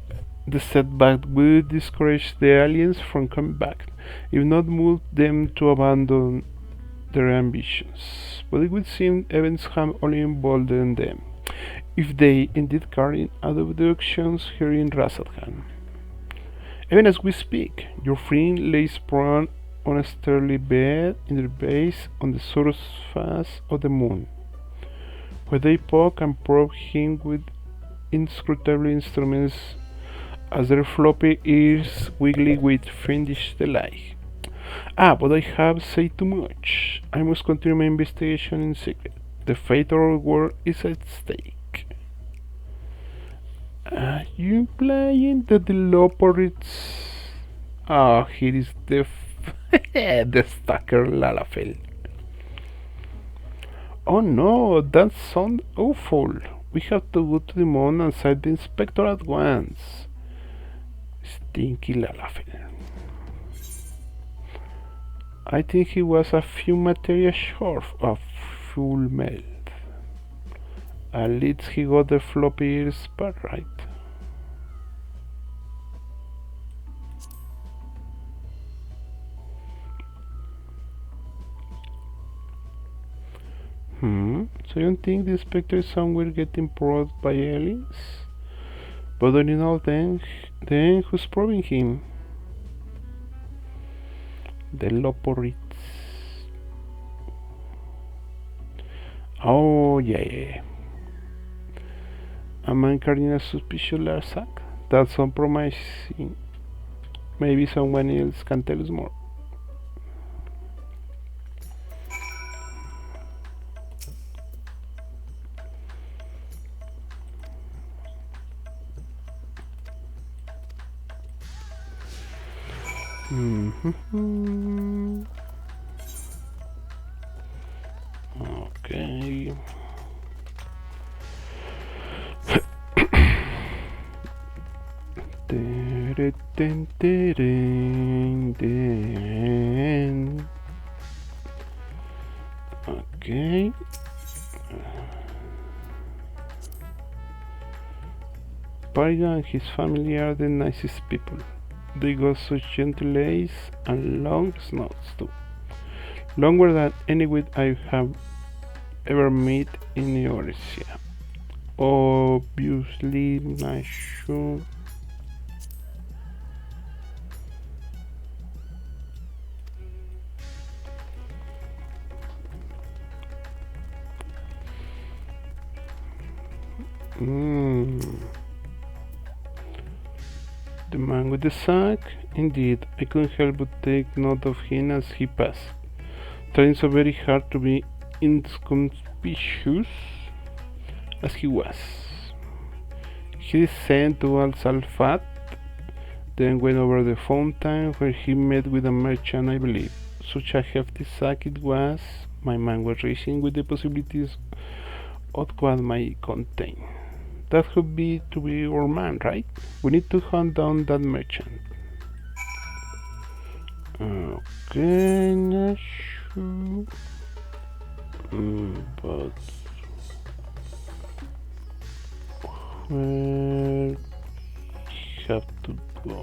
the setback would discourage the aliens from coming back, if not move them to abandon their ambitions. But it would seem events have only emboldened them, if they indeed carried out abductions here in Rasalhan. Even as we speak, your friend lays prone on a sterly bed in their base on the surface of the moon, where they poke and probe him with inscrutable instruments as their floppy ears wiggle with fiendish delight. Ah, but I have said too much. I must continue my investigation in secret. The fate of our world is at stake. Are you playing the developers? Oh, here is the the stalker Lalafell. Oh no, that sounds awful. We have to go to the moon and cite the inspector at once. Stinky Lalafell. I think he was a few materials short of full melt. At least he got the floppy ears part right. So you think the inspector is somewhere getting probed by aliens? But don't you know then who's probing him? The Loporits. Oh yeah. A man carrying a suspicious large sack? That's unpromising. Maybe someone else can tell us more. Okay. Okay. Pariga and his family are the nicest people. They got such gentle eyes and long snouts too. Longer than any wit I have ever met in Eurasia. Obviously, not sure. The man with the sack? Indeed, I couldn't help but take note of him as he passed, trying so very hard to be inconspicuous as he was. He descended to Al-Salfat, then went over the fountain where he met with a merchant, I believe. Such a hefty sack it was, my mind was racing with the possibilities of what might contain. That could be to be our man, right? We need to hunt down that merchant. Okay, not sure. But where have to go?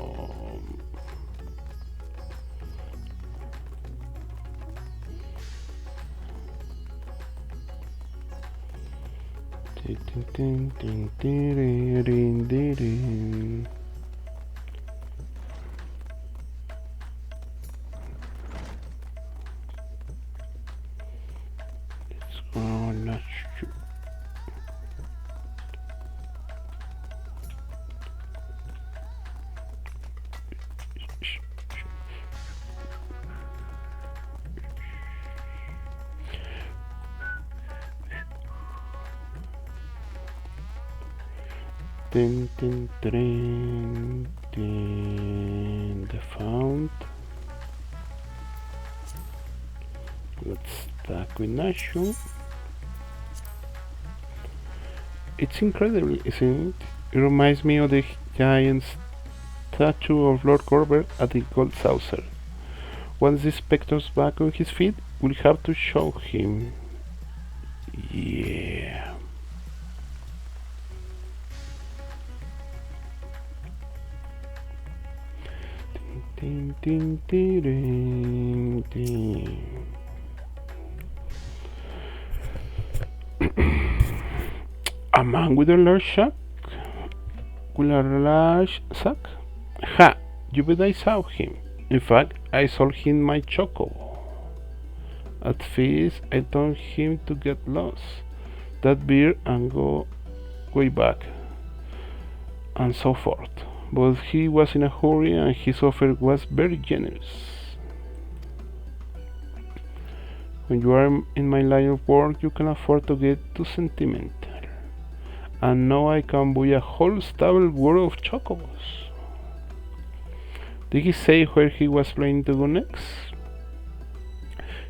Let's go, not sure. The font. Let's start with Nashu. It's incredible, isn't it? It reminds me of the giant statue of Lord Corbett at the Gold Saucer. Once the spectre's back on his feet, we'll have to show him. Yeah. A man with a large sack? With a large sack? Ha! You bet I saw him. In fact, I sold him my choco. At first, I told him to get lost, that beer and go way back, and so forth. But he was in a hurry and his offer was very generous. When you are in my line of work, you can afford to get too sentimental. And now I can buy a whole stable worth of chocobos. Did he say where he was planning to go next?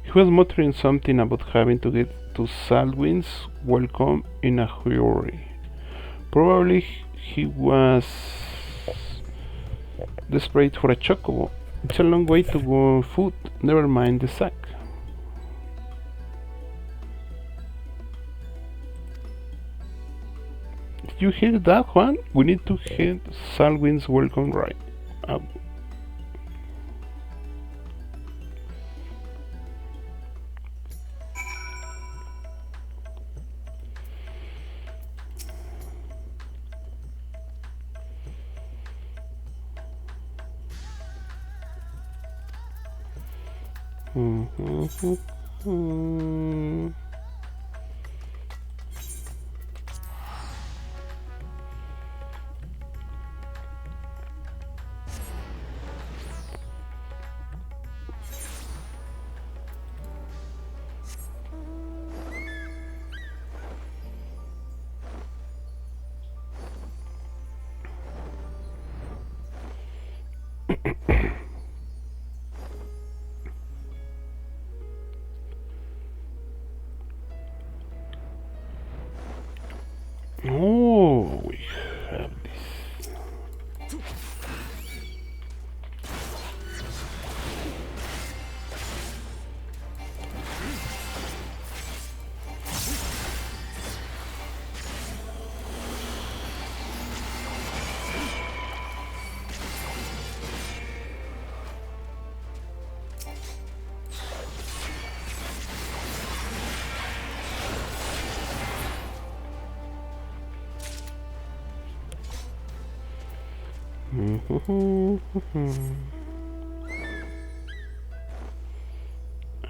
He was muttering something about having to get to Salwin's welcome in a hurry. Probably he was desperate for a chocobo. It's a long way to go on foot, never mind the sack. Did you hear that, Juan? We need to head Salwin's welcome right up. Oh, we have this.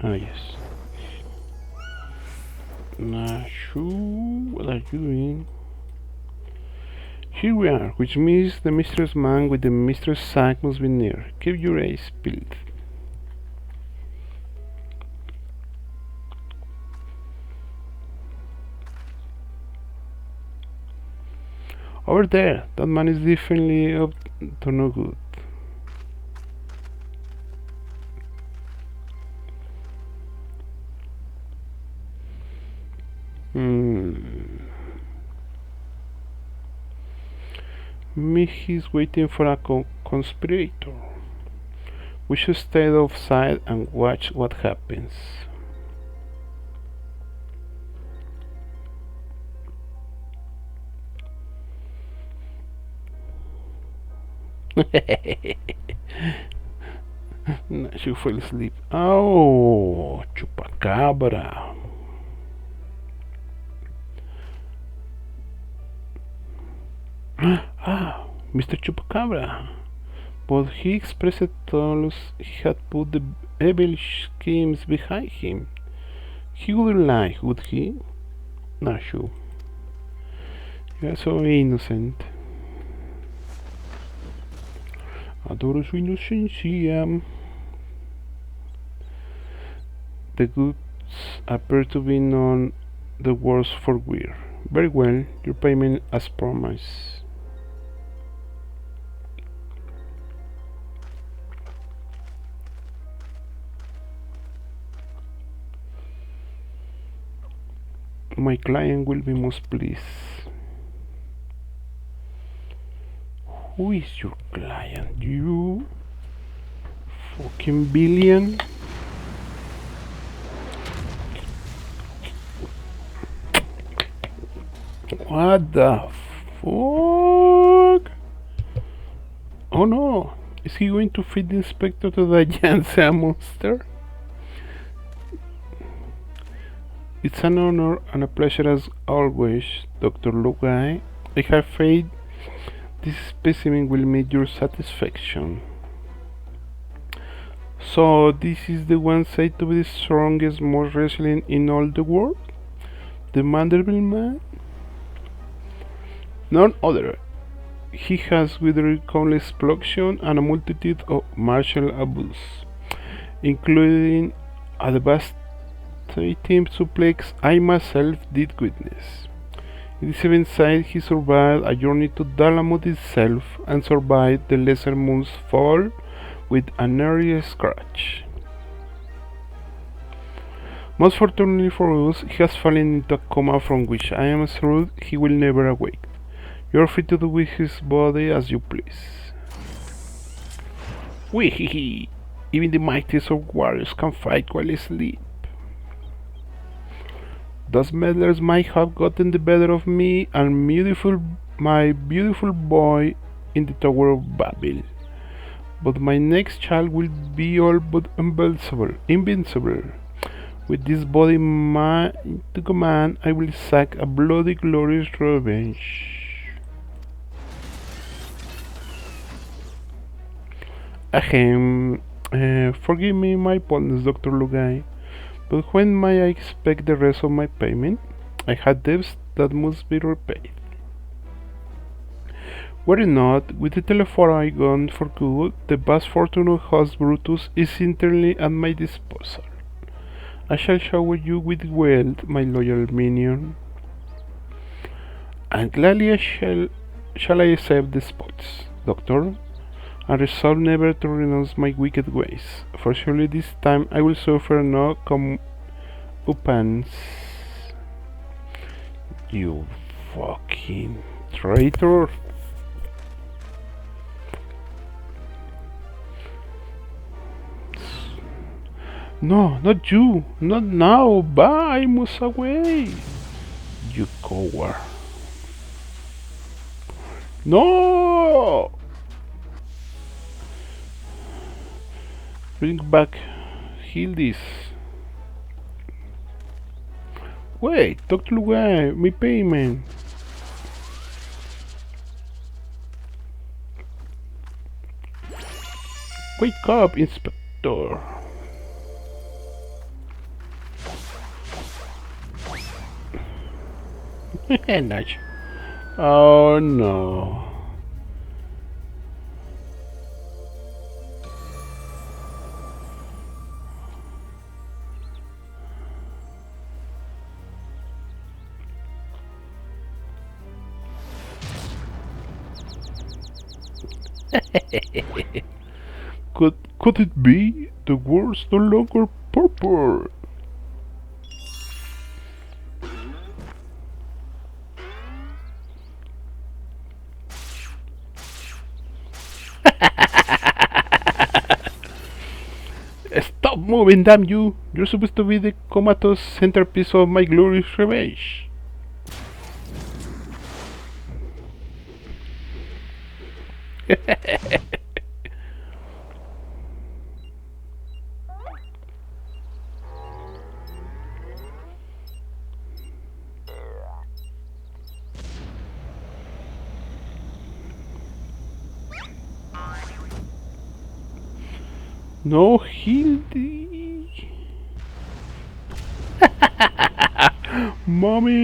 Ah, yes. Nashu, what are you doing? Here we are, which means the mysterious man with the mysterious sack must be near. Keep your eyes peeled. Over there, that man is definitely up to no good. Me, he's waiting for a conspirator. We should stay offside and watch what happens. She fell asleep. Oh, chupacabra. Ah, Mr. Chupacabra. But he expressed to us he had put the evil schemes behind him. He wouldn't lie, would he? Not sure. You are so innocent. Adoro su inocencia. The goods appear to be none the worse for wear. Very well, your payment as promised. My client will be most pleased. Who is your client? You? Fucking billion? What the fuck? Oh no! Is he going to feed the inspector to the Janssen monster? It's an honor and a pleasure as always, Dr. Lugai. I have faith this specimen will meet your satisfaction. So this is the one said to be the strongest, most resilient in all the world? The Manderville man? None other. He has withered countless explosions and a multitude of martial abuse, including a devastating suplex I myself did witness. In the seventh side, he survived a journey to Dalamut itself and survived the Lesser Moon's fall with an early scratch. Most fortunately for us, he has fallen into a coma from which I am assured he will never awake. You are free to do with his body as you please. Wee! Even the mightiest of warriors can fight while asleep. Those meddlers might have gotten the better of me and my beautiful boy in the Tower of Babel. But my next child will be all but invincible. With this body mine to command, I will exact a bloody glorious revenge. Ahem, forgive me my boldness, Dr. Lugai, but when may I expect the rest of my payment? I had debts that must be repaid. Were it not, with the telephone gone for good, the vast fortune of host Brutus is entirely at my disposal. I shall shower you with wealth, my loyal minion, and gladly shall I accept the spoils, Doctor, and resolve never to renounce my wicked ways, for surely this time I will suffer no comeuppance. You fucking traitor! No, not you! Not now! Bye! I must away! You coward! No! Bring back Hildis. Wait, Dr. Lugai, my payment. Wake up, Inspector. Nice. Oh no. Could it be? The world's no longer purple. Stop moving, damn you! You're supposed to be the comatose centerpiece of my glorious revenge. No, Hildy. Mommy.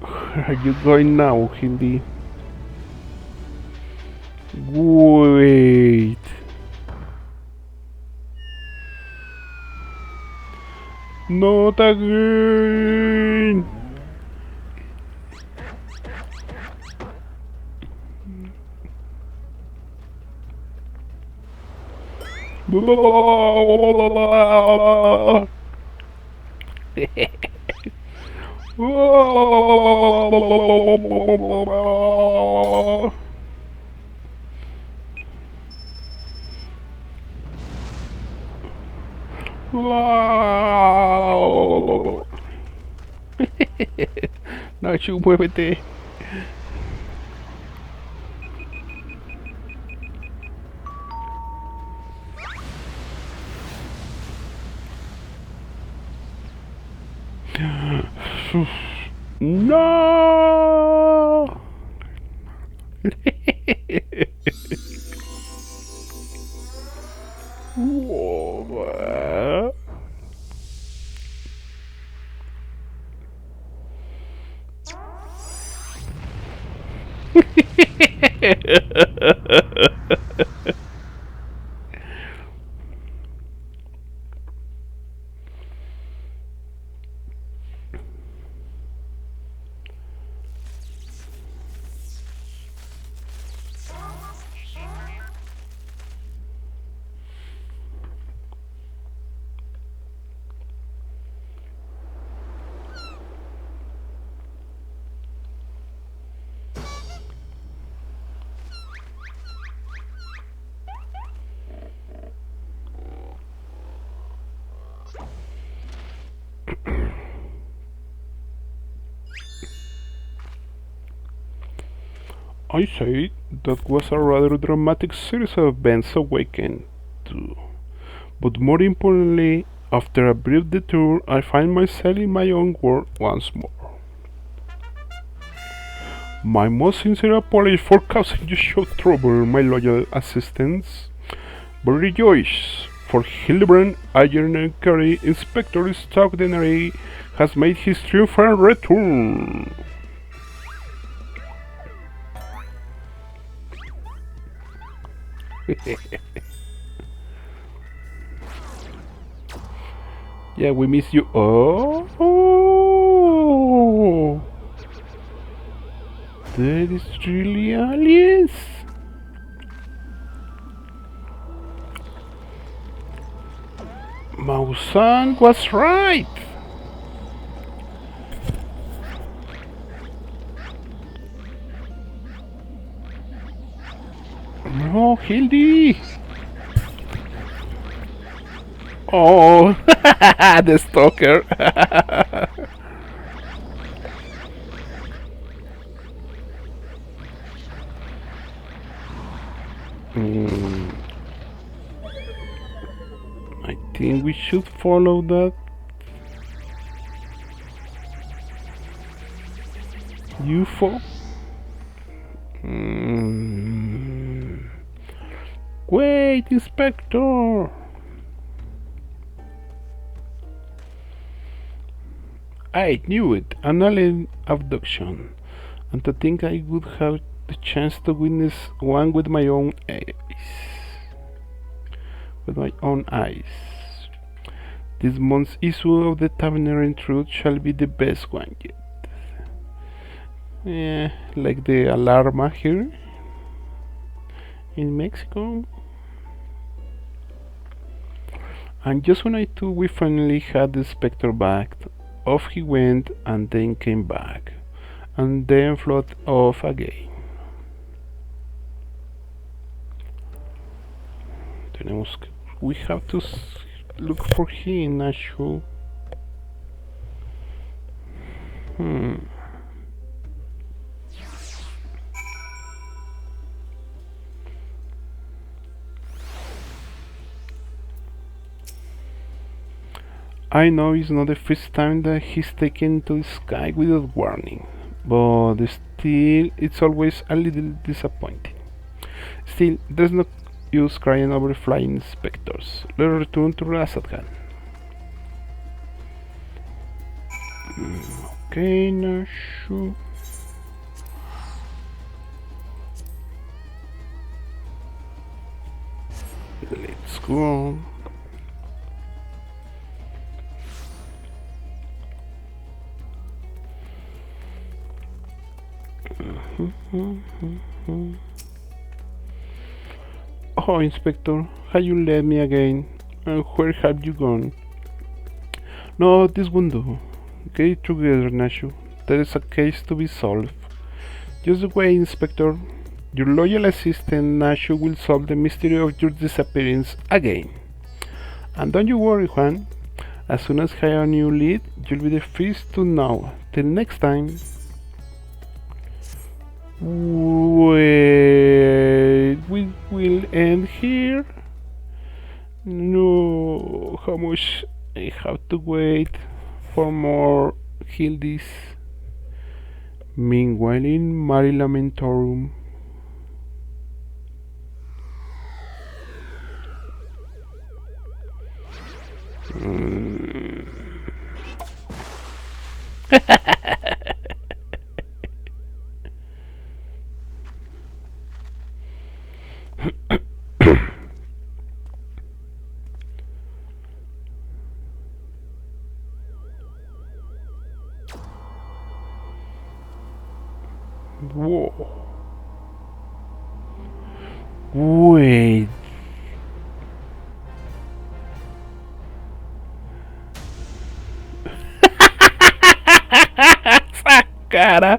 Where are you going now, Hildy? Wait. Not again. Nacho, muévete. No. Whoa. I say that was a rather dramatic series of events awakened to. But more importantly, after a brief detour, I find myself in my own world once more. My most sincere apology for causing you such trouble, my loyal assistants. But rejoice, for Hildibrand, Iron Curry Inspector Stockdenary has made his triumphant return. Yeah, we miss you. Oh, that is really aliens. Mausan was right. No, Hildy. Oh, the stalker. Hmm, I think we should follow that UFO. Hmm. Wait, Inspector! I knew it, an alien abduction. And to think I would have the chance to witness one with my own eyes. With my own eyes. This month's issue of the Tavernarian Truth shall be the best one yet. Yeah, like the alarma here in Mexico. And just when I thought we finally had the Spectre back, off he went and then came back, and then floated off again. We have to look for him, Nashu. I know it's not the first time that he's taken to the sky without warning, but still, it's always a little disappointing. Still, there's no use crying over flying inspectors. Let's return to Razathan. Okay, Nashu. Let's go. Oh, Inspector, have you left me again? And where have you gone? No, this won't do. Get it together, Nashu. There is a case to be solved. Just wait, Inspector. Your loyal assistant, Nashu, will solve the mystery of your disappearance again. And don't you worry, Juan. As soon as I have a new lead, you'll be the first to know. Till next time. Wait, we will end here? No, how much I have to wait for more Hildis. Meanwhile, in Marilamentorum. Whoa. Wait. Esa cara.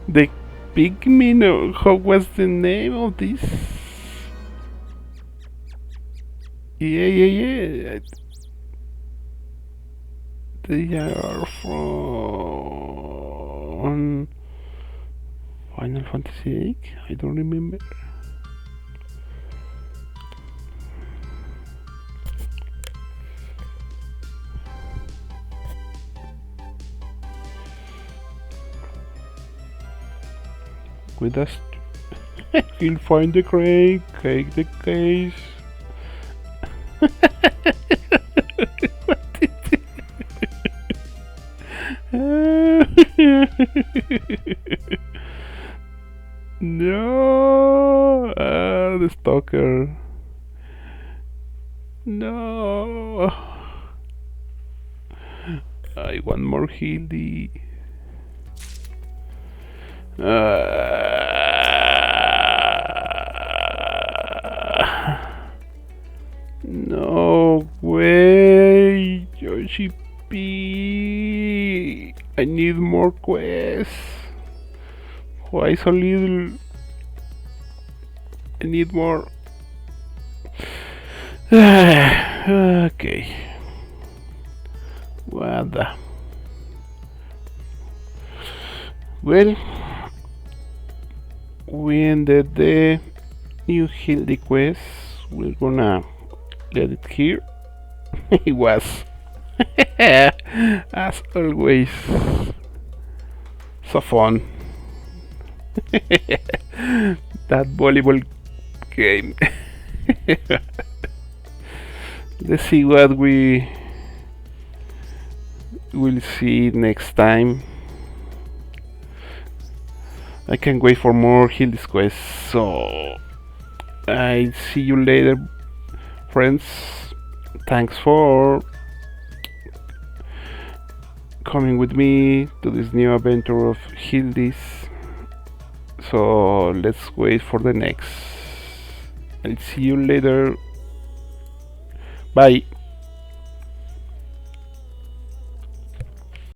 The pigment. How was the name of this? Yeah. They are from Final Fantasy VIII? I don't remember. With us, he'll find the crate, take the case. No, the stalker. No, I want more Hildy. No way, Yoshi P. I need more quests. Why so little? I need more. Okay. What the? Well, we ended the new Hildy quest. We're gonna let it here. It was, as always, so fun. That volleyball game. Let's see what we will see next time. I can't wait for more Hildy's quests, so I'll see you later, friends. Thanks for coming with me to this new adventure of Hildy's. So let's wait for the next. I'll see you later. Bye.